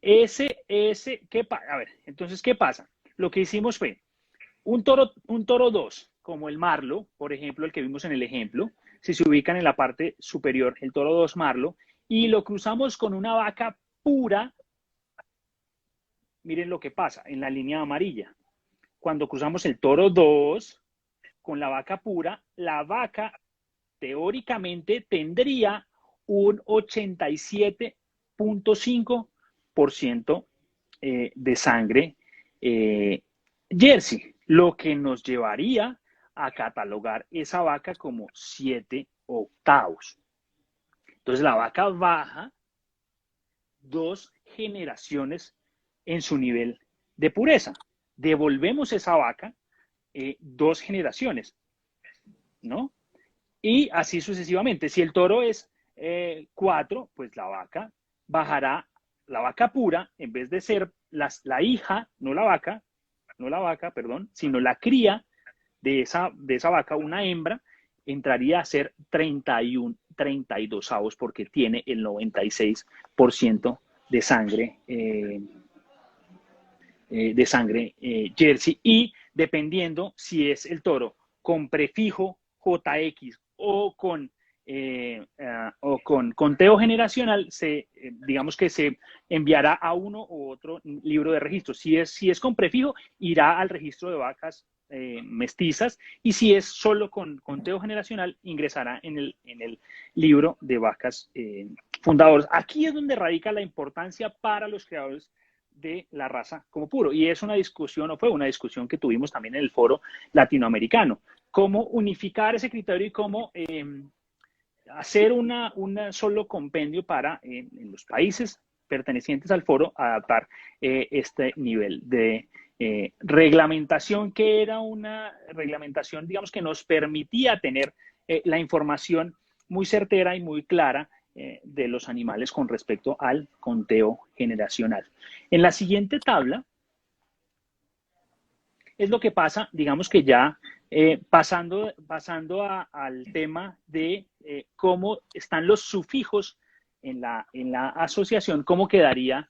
A ver, entonces, ¿qué pasa? Lo que hicimos fue un toro 2, como el marlo, por ejemplo, el que vimos en el ejemplo, si se ubican en la parte superior, el toro 2 marlo, y lo cruzamos con una vaca pura, miren lo que pasa en la línea amarilla. Cuando cruzamos el toro 2 con la vaca pura, la vaca teóricamente tendría un 87.5% de sangre Jersey, lo que nos llevaría a catalogar esa vaca como 7 octavos. Entonces la vaca baja 2 generaciones en su nivel de pureza. Devolvemos esa vaca 2 generaciones, ¿no? Y así sucesivamente. Si el toro es 4, pues la vaca bajará, la vaca pura, en vez de ser la hija, no la vaca, perdón, sino la cría de esa vaca, una hembra, entraría a ser 32 avos porque tiene el 96% de sangre Jersey, y dependiendo si es el toro con prefijo JX o con conteo generacional, digamos que se enviará a uno u otro libro de registro. Si es con prefijo, irá al registro de vacas mestizas, y si es solo con conteo generacional, ingresará en el libro de vacas fundadoras. Aquí es donde radica la importancia para los creadores de la raza como puro, y es una discusión, o fue una discusión que tuvimos también en el foro latinoamericano, cómo unificar ese criterio y cómo hacer un solo compendio para en los países pertenecientes al foro adaptar este nivel de reglamentación, que era una reglamentación, digamos, que nos permitía tener la información muy certera y muy clara de los animales con respecto al conteo generacional. En la siguiente tabla es lo que pasa, digamos que ya pasando al tema de cómo están los sufijos en la asociación, cómo quedaría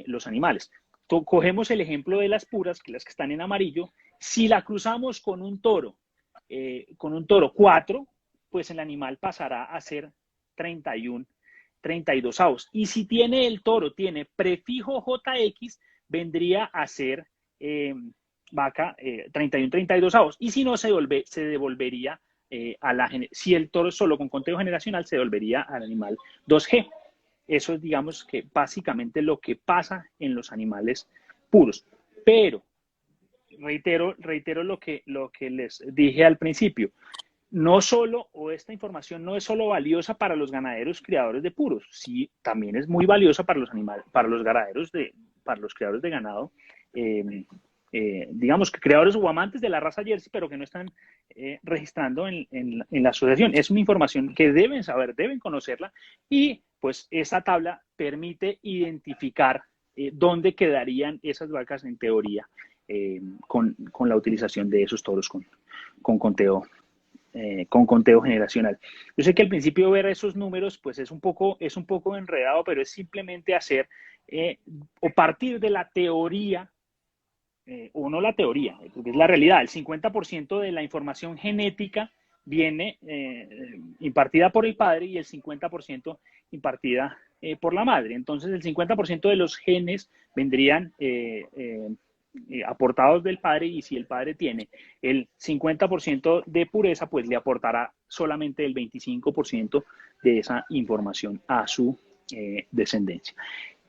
los animales. Cogemos el ejemplo de las puras, que las que están en amarillo. Si la cruzamos con un toro 4, pues el animal pasará a ser 32 avos. Y si el toro tiene prefijo JX, vendría a ser vaca 32 avos. Y si no, se devolvería si el toro es solo con conteo generacional, se devolvería al animal 2G. Eso es, digamos, que básicamente lo que pasa en los animales puros. Pero reitero lo que les dije al principio. No solo, o esta información no es solo valiosa para los ganaderos criadores de puros, sí, también es muy valiosa para los animales, para los criadores de ganado, digamos que creadores o amantes de la raza Jersey, pero que no están registrando en la asociación. Es una información que deben saber, deben conocerla, y pues esta tabla permite identificar dónde quedarían esas vacas en teoría con la utilización de esos toros con conteo generacional. Yo sé que al principio ver esos números pues es un poco enredado, pero es simplemente hacer o partir de la teoría, o no la teoría, porque es la realidad. El 50% de la información genética viene impartida por el padre y el 50% impartida por la madre. Entonces, el 50% de los genes vendrían aportados del padre, y si el padre tiene el 50% de pureza, pues le aportará solamente el 25% de esa información a su descendencia.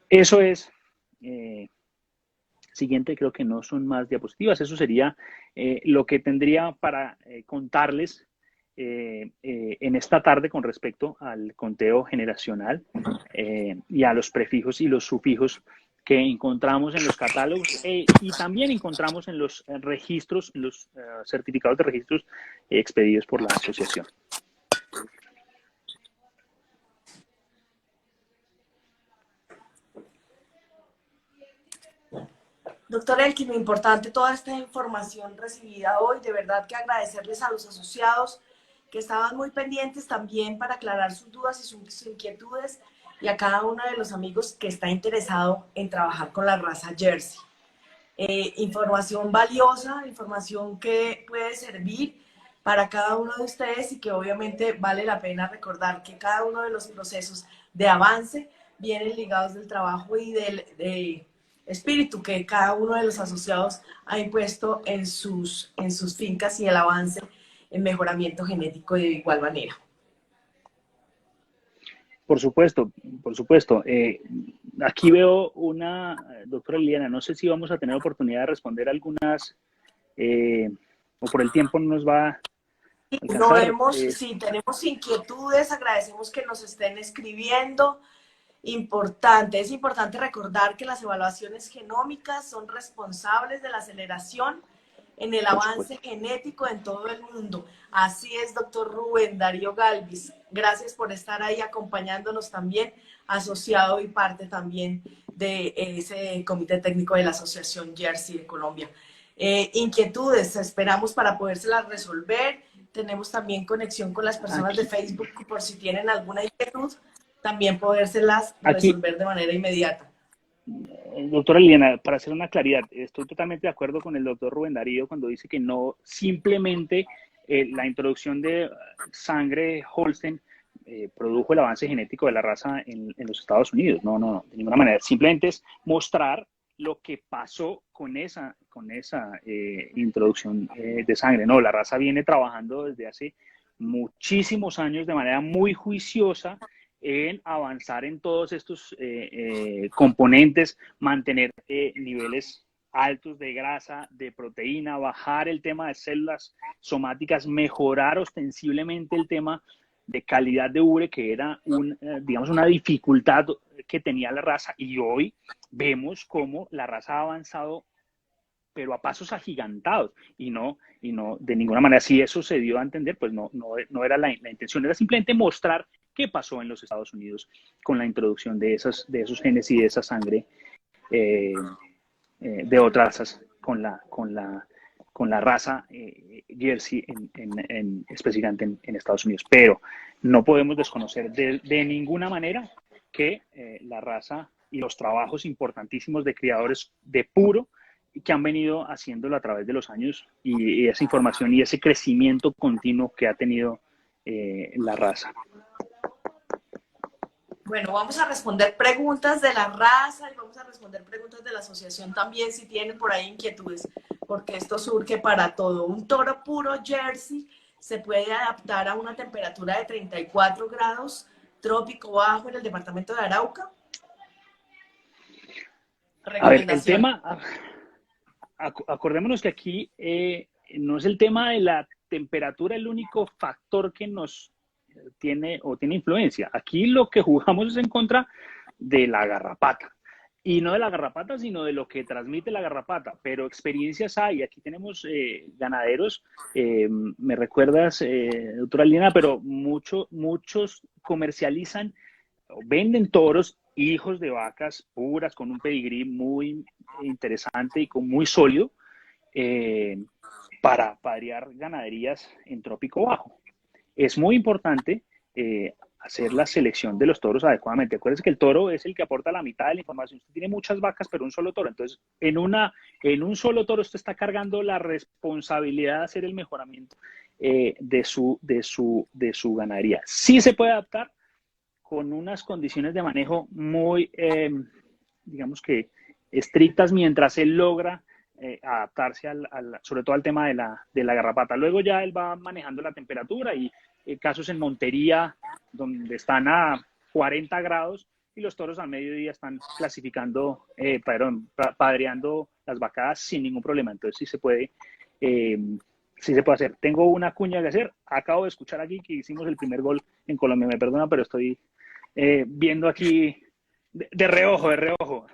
Eso es, siguiente, creo que no son más diapositivas, eso sería lo que tendría para contarles en esta tarde con respecto al conteo generacional y a los prefijos y los sufijos que encontramos en los catálogos y también encontramos en los registros, en los certificados de registros expedidos por la asociación. Doctor Elkin, muy importante toda esta información recibida hoy. De verdad que agradecerles a los asociados que estaban muy pendientes también para aclarar sus dudas y sus inquietudes, y a cada uno de los amigos que está interesado en trabajar con la raza Jersey. Información valiosa, información que puede servir para cada uno de ustedes y que obviamente vale la pena recordar que cada uno de los procesos de avance vienen ligados del trabajo y del espíritu que cada uno de los asociados ha impuesto en sus fincas, y el avance en mejoramiento genético de igual manera. Por supuesto, por supuesto. Aquí veo una, doctora Liliana, no sé si vamos a tener oportunidad de responder algunas, o por el tiempo no nos va a alcanzar. Si tenemos inquietudes, agradecemos que nos estén escribiendo. Es importante recordar que las evaluaciones genómicas son responsables de la aceleración en el avance genético en todo el mundo. Así es, doctor Rubén Darío Galvis. Gracias por estar ahí acompañándonos también, asociado y parte también de ese comité técnico de la Asociación Jersey de Colombia. Inquietudes, esperamos para podérselas resolver. Tenemos también conexión con las personas de Facebook por si tienen alguna inquietud, también podérselas resolver de manera inmediata. Doctora Liliana, para hacer una claridad, estoy totalmente de acuerdo con el doctor Rubén Darío cuando dice que no simplemente la introducción de sangre Holstein produjo el avance genético de la raza en los Estados Unidos. No, de ninguna manera. Simplemente es mostrar lo que pasó con esa introducción de sangre. No, la raza viene trabajando desde hace muchísimos años de manera muy juiciosa en avanzar en todos estos componentes, mantener niveles altos de grasa, de proteína, bajar el tema de células somáticas, mejorar ostensiblemente el tema de calidad de ubre, que era digamos, una dificultad que tenía la raza, y hoy vemos cómo la raza ha avanzado, pero a pasos agigantados, y no de ninguna manera, si eso se dio a entender, pues no era la intención, era simplemente mostrar qué pasó en los Estados Unidos con la introducción de esos genes y de esa sangre de otras razas con la raza Jersey específicamente en Estados Unidos. Pero no podemos desconocer de ninguna manera que la raza y los trabajos importantísimos de criadores de puro que han venido haciéndolo a través de los años, y esa información y ese crecimiento continuo que ha tenido la raza. Bueno, vamos a responder preguntas de la raza y vamos a responder preguntas de la asociación también, si tienen por ahí inquietudes, porque esto surge para todo. Un toro puro Jersey se puede adaptar a una temperatura de 34 grados trópico bajo en el departamento de Arauca. A ver, el tema, acordémonos que aquí no es el tema de la temperatura el único factor que nos tiene influencia. Aquí lo que jugamos es en contra de la garrapata, y no de la garrapata, sino de lo que transmite la garrapata, pero experiencias hay. Aquí tenemos ganaderos, me recuerdas, doctora Lina, pero muchos comercializan o venden toros, hijos de vacas puras, con un pedigrí muy interesante y muy sólido, para padrear ganaderías en trópico bajo. Es muy importante hacer la selección de los toros adecuadamente. Acuérdense que el toro es el que aporta la mitad de la información. Usted tiene muchas vacas, pero un solo toro. Entonces, en un solo toro usted está cargando la responsabilidad de hacer el mejoramiento de su ganadería. Sí se puede adaptar con unas condiciones de manejo muy, digamos que, estrictas mientras él logra adaptarse sobre todo al tema de la garrapata. Luego ya él va manejando la temperatura y casos en Montería donde están a 40 grados y los toros al mediodía están clasificando, padreando las vacadas sin ningún problema. Entonces sí se puede hacer. Tengo una cuña que hacer. Acabo de escuchar aquí que hicimos el primer gol en Colombia. Me perdona, pero estoy viendo aquí de reojo, de reojo.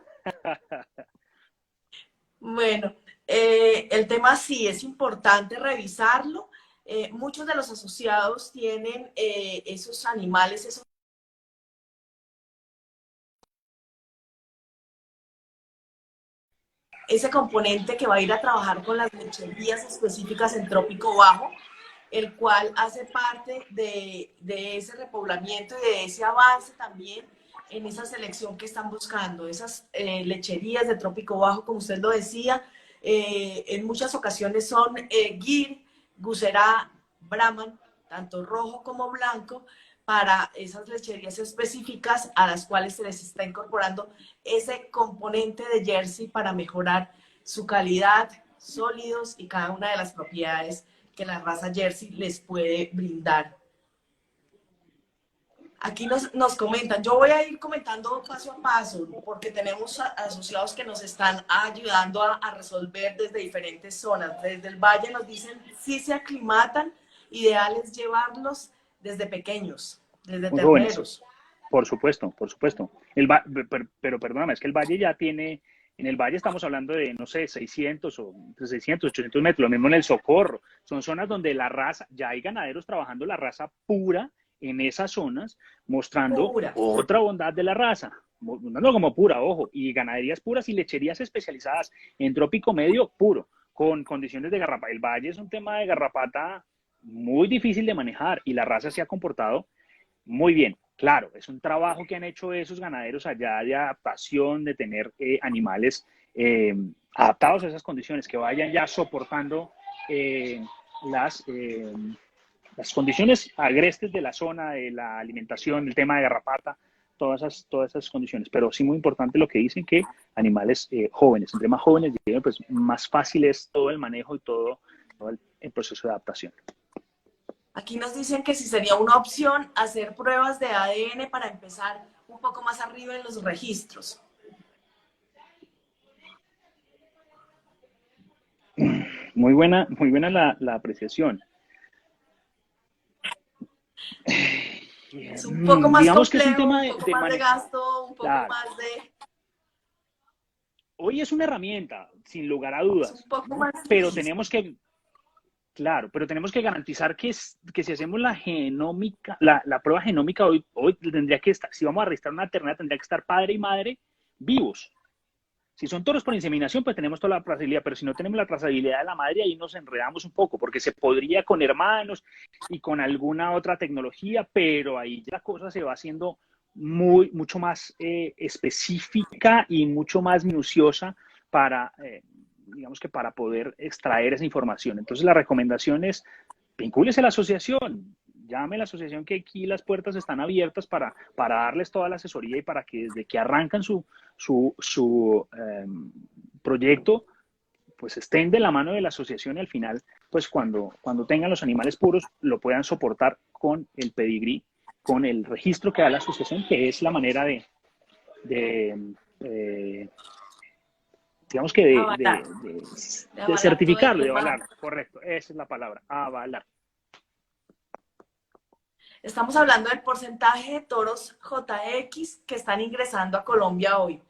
Bueno, el tema sí es importante revisarlo. Muchos de los asociados tienen esos animales, ese componente que va a ir a trabajar con las lecherías específicas en trópico bajo, el cual hace parte de ese repoblamiento y de ese avance también en esa selección que están buscando. Esas lecherías de trópico bajo, como usted lo decía, en muchas ocasiones son Gir, Gusera, Brahman, tanto rojo como blanco, para esas lecherías específicas a las cuales se les está incorporando ese componente de Jersey para mejorar su calidad, sólidos y cada una de las propiedades que la raza Jersey les puede brindar. Aquí nos comentan, yo voy a ir comentando paso a paso, porque tenemos asociados que nos están ayudando a resolver desde diferentes zonas. Desde el valle nos dicen, si se aclimatan, ideal es llevarlos desde pequeños, desde Muy jóvenes, terneros. por supuesto, por supuesto. Pero perdóname, es que el valle ya tiene, en el valle estamos hablando de, no sé, 600 o entre 600, 800 metros, lo mismo en el Socorro. Son zonas donde la raza, ya hay ganaderos trabajando la raza pura en esas zonas, mostrando Pura. otra bondad de la raza. No como pura, ojo, y ganaderías puras y lecherías especializadas en trópico medio puro, con condiciones de garrapata. El valle es un tema de garrapata muy difícil de manejar y la raza se ha comportado muy bien. Claro, es un trabajo que han hecho esos ganaderos allá de adaptación, de tener animales adaptados a esas condiciones, que vayan ya soportando eh, las, eh, las condiciones agrestes de la zona, de la alimentación, el tema de garrapata, todas esas condiciones. Pero sí muy importante lo que dicen, que animales jóvenes, entre más jóvenes, pues más fácil es todo el manejo y todo el proceso de adaptación. Aquí nos dicen que si sería una opción hacer pruebas de ADN para empezar un poco más arriba en los registros. Muy buena la apreciación. Es un poco más Digamos que es un complejo, tema un poco de más de manejo. gasto, un poco Claro. más de... Hoy es una herramienta, sin lugar a Es un dudas, poco más pero difícil. tenemos que, claro, pero tenemos que garantizar que si hacemos la genómica, la prueba genómica hoy tendría que estar, si vamos a registrar una ternera, tendría que estar padre y madre vivos. Si son toros por inseminación, pues tenemos toda la trazabilidad, pero si no tenemos la trazabilidad de la madre, ahí nos enredamos un poco, porque se podría con hermanos y con alguna otra tecnología, pero ahí ya la cosa se va haciendo mucho más específica y mucho más minuciosa para, digamos que para poder extraer esa información. Entonces la recomendación es, vincúlese a la asociación, llame a la asociación, que aquí las puertas están abiertas para darles toda la asesoría y para que desde que arrancan su proyecto, pues estén de la mano de la asociación y al final, pues cuando tengan los animales puros, lo puedan soportar con el pedigrí, con el registro que da la asociación, que es la manera de digamos que Avalar, de de avalar todo el certificarlo, de tema. avalar, correcto, esa es la palabra, avalar. Estamos hablando del porcentaje de toros JX que están ingresando a Colombia hoy.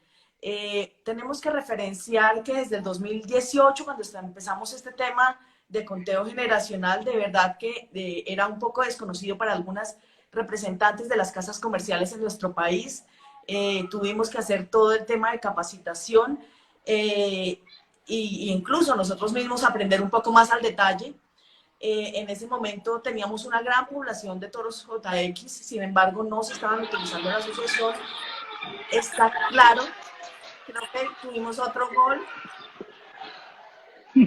Tenemos que referenciar que desde el 2018, cuando empezamos este tema de conteo generacional, de verdad que era un poco desconocido para algunas representantes de las casas comerciales en nuestro país. Tuvimos que hacer todo el tema de capacitación e incluso nosotros mismos aprender un poco más al detalle. En ese momento teníamos una gran población de toros JX, sin embargo no se estaban utilizando en la asociación. Está claro, creo que tuvimos otro gol.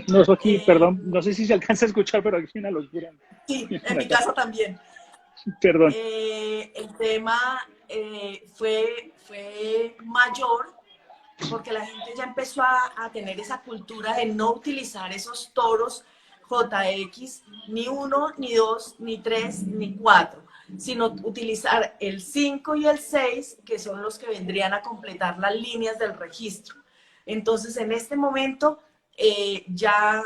No, eso aquí, perdón, no sé si se alcanza a escuchar, pero aquí hay una locura. Sí, en mi casa también. Perdón. El tema fue mayor porque la gente ya empezó a tener esa cultura de no utilizar esos toros JX, ni 1, ni 2, ni 3, ni 4, sino utilizar el 5 y el 6, que son los que vendrían a completar las líneas del registro. Entonces, en este momento ya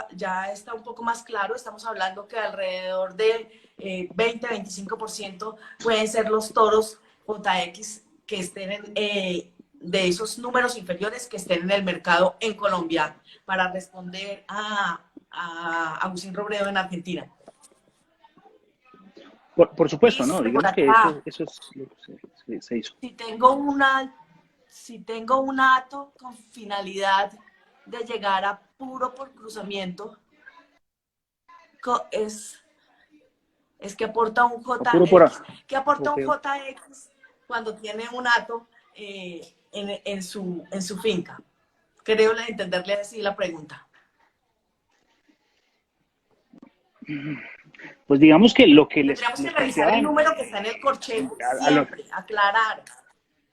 está un poco más claro, estamos hablando que alrededor del 20-25% pueden ser los toros JX que estén de esos números inferiores que estén en el mercado en Colombia, para responder a Agustín Robredo en Argentina. Por supuesto, ¿no? Dice por Digamos que acá, eso es lo que se hizo. si tengo un hato con finalidad de llegar a puro por cruzamiento, es que aporta un Puro por JX. ¿Qué aporta un okay. JX cuando tiene un hato en su finca? Creo entenderle así la pregunta. Pues digamos que lo que Tendríamos que les revisar el planteaban, número que está en el corchete, a lo, siempre, aclarar.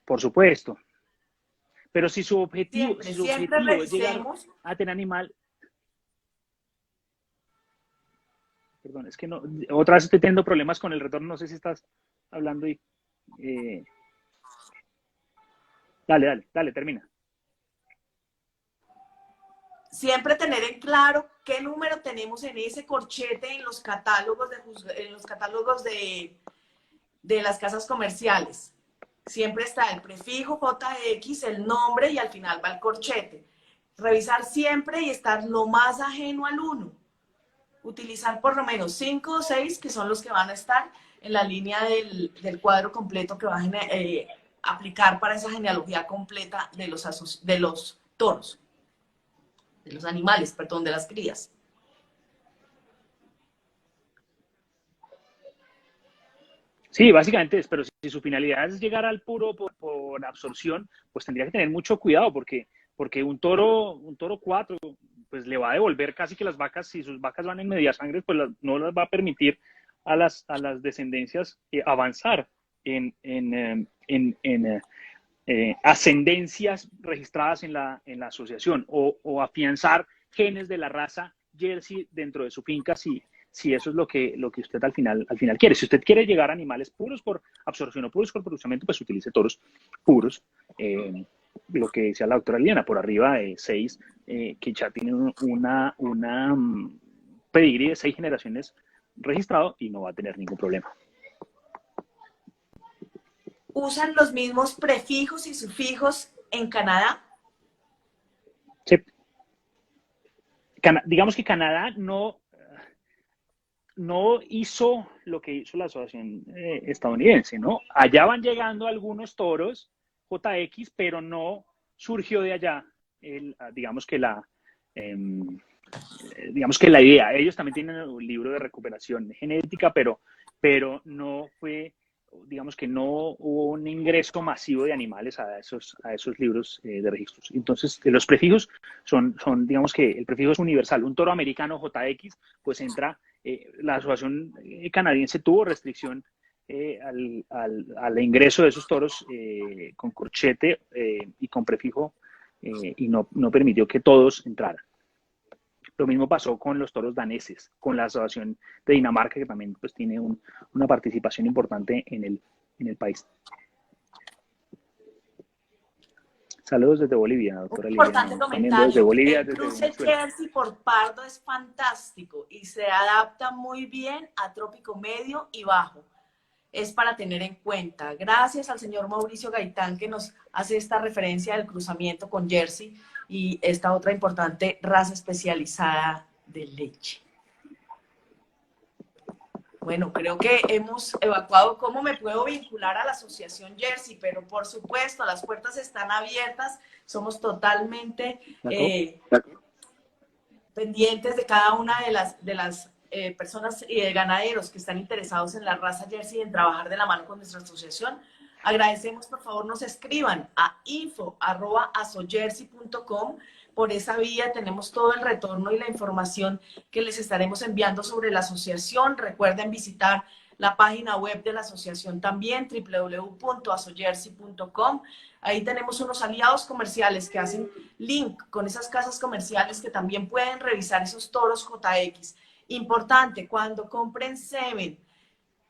por supuesto, pero si su Siempre, siempre objetivo es llegar revisemos. a tener animal, perdón, es que no, otra vez estoy teniendo problemas con el retorno, no sé si estás hablando y dale, termina. Siempre tener en claro qué número tenemos en ese corchete en los catálogos de las casas comerciales. Siempre está el prefijo JX, el nombre y al final va el corchete. Revisar siempre y estar lo más ajeno al 1. Utilizar por lo menos 5 o 6, que son los que van a estar en la línea del cuadro completo que va a aplicar para esa genealogía completa de los toros, de los animales, perdón, de las crías. Sí, básicamente es, pero si su finalidad es llegar al puro por absorción, pues tendría que tener mucho cuidado porque un toro 4, pues le va a devolver casi que las vacas, si sus vacas van en media sangre, pues no las va a permitir a las descendencias avanzar en ascendencias registradas en la asociación o afianzar genes de la raza Jersey dentro de su finca si eso es lo que usted al final quiere. Si usted quiere llegar a animales puros por absorción o puros por procesamiento, pues utilice toros puros. Lo que decía la doctora Liliana, por arriba de 6, que ya tienen una pedigrí de 6 generaciones registrado y no va a tener ningún problema. ¿Usan los mismos prefijos y sufijos en Canadá? Sí. Digamos que Canadá no hizo lo que hizo la asociación estadounidense, ¿no? Allá van llegando algunos toros JX, pero no surgió de allá, digamos que la idea. Ellos también tienen un libro de recuperación genética, pero no fue, digamos que no hubo un ingreso masivo de animales a esos libros de registros. Entonces, los prefijos son, digamos que el prefijo es universal. Un toro americano JX, pues entra, la asociación canadiense tuvo restricción al ingreso de esos toros con corchete y con prefijo y no permitió que todos entraran. Lo mismo pasó con los toros daneses, con la asociación de Dinamarca, que también pues, tiene una participación importante en el país. Saludos desde Bolivia, doctora Liliana. Importante comentario. Desde Bolivia, El desde cruce Venezuela. Jersey por pardo es fantástico y se adapta muy bien a trópico medio y bajo. Es para tener en cuenta. Gracias al señor Mauricio Gaitán que nos hace esta referencia del cruzamiento con Jersey y esta otra importante raza especializada de leche. Bueno, creo que hemos evacuado cómo me puedo vincular a la asociación Jersey, pero por supuesto las puertas están abiertas, somos totalmente pendientes de cada una de las personas ganaderos que están interesados en la raza Jersey y en trabajar de la mano con nuestra asociación, agradecemos, por favor, nos escriban a info@asojersey.com. Por esa vía tenemos todo el retorno y la información que les estaremos enviando sobre la asociación. Recuerden visitar la página web de la asociación también, www.asojersey.com. Ahí tenemos unos aliados comerciales que hacen link con esas casas comerciales que también pueden revisar esos toros JX. Importante, cuando compren semen,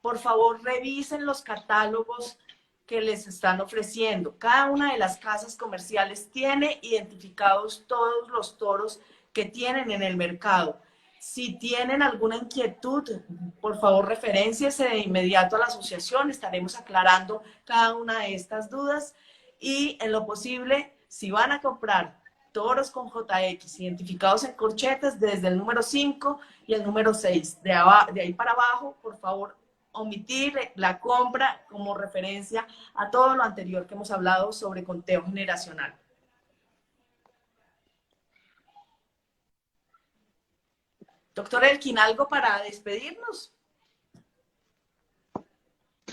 por favor revisen los catálogos que les están ofreciendo. Cada una de las casas comerciales tiene identificados todos los toros que tienen en el mercado. Si tienen alguna inquietud, por favor, referénciese de inmediato a la asociación. Estaremos aclarando cada una de estas dudas y, en lo posible, si van a comprar toros con JX identificados en corchetes desde el número 5 y el número 6, de ahí para abajo, por favor, omitir la compra como referencia a todo lo anterior que hemos hablado sobre conteo generacional. Doctor Elkin, ¿algo para despedirnos?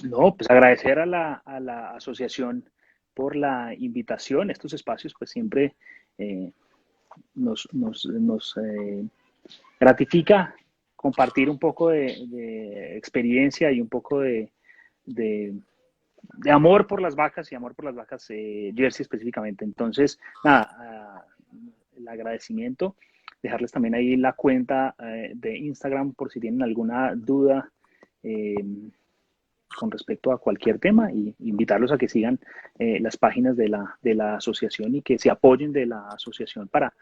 No, pues agradecer a la asociación por la invitación. Estos espacios pues siempre nos gratifica compartir un poco de experiencia y un poco de amor por las vacas y amor por las vacas Jersey específicamente. Entonces, nada, el agradecimiento, dejarles también ahí la cuenta de Instagram por si tienen alguna duda con respecto a cualquier tema, y invitarlos a que sigan las páginas de la asociación y que se apoyen de la asociación para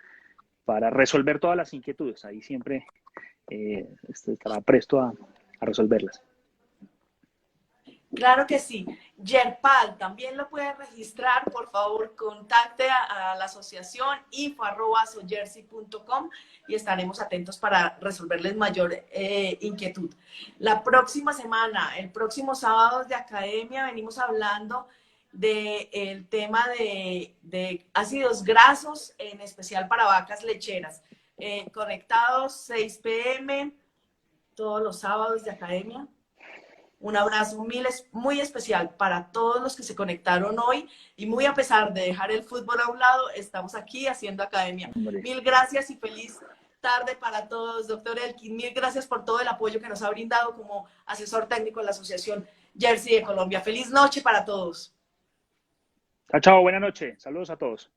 resolver todas las inquietudes. Ahí siempre estará presto a resolverlas. Claro que sí. Yerpal también lo puede registrar. Por favor, contacte a la asociación info@asojersey.com y estaremos atentos para resolverles mayor inquietud. La próxima semana, el próximo sábado de academia, venimos hablando del tema de ácidos grasos, en especial para vacas lecheras. Conectados 6 p.m. todos los sábados de academia. Un abrazo muy especial para todos los que se conectaron hoy y muy a pesar de dejar el fútbol a un lado, estamos aquí haciendo academia. Mil gracias y feliz tarde para todos, doctor Elkin. Mil gracias por todo el apoyo que nos ha brindado como asesor técnico en la Asociación Jersey de Colombia. Feliz noche para todos. Chao, chao, buena noche. Saludos a todos.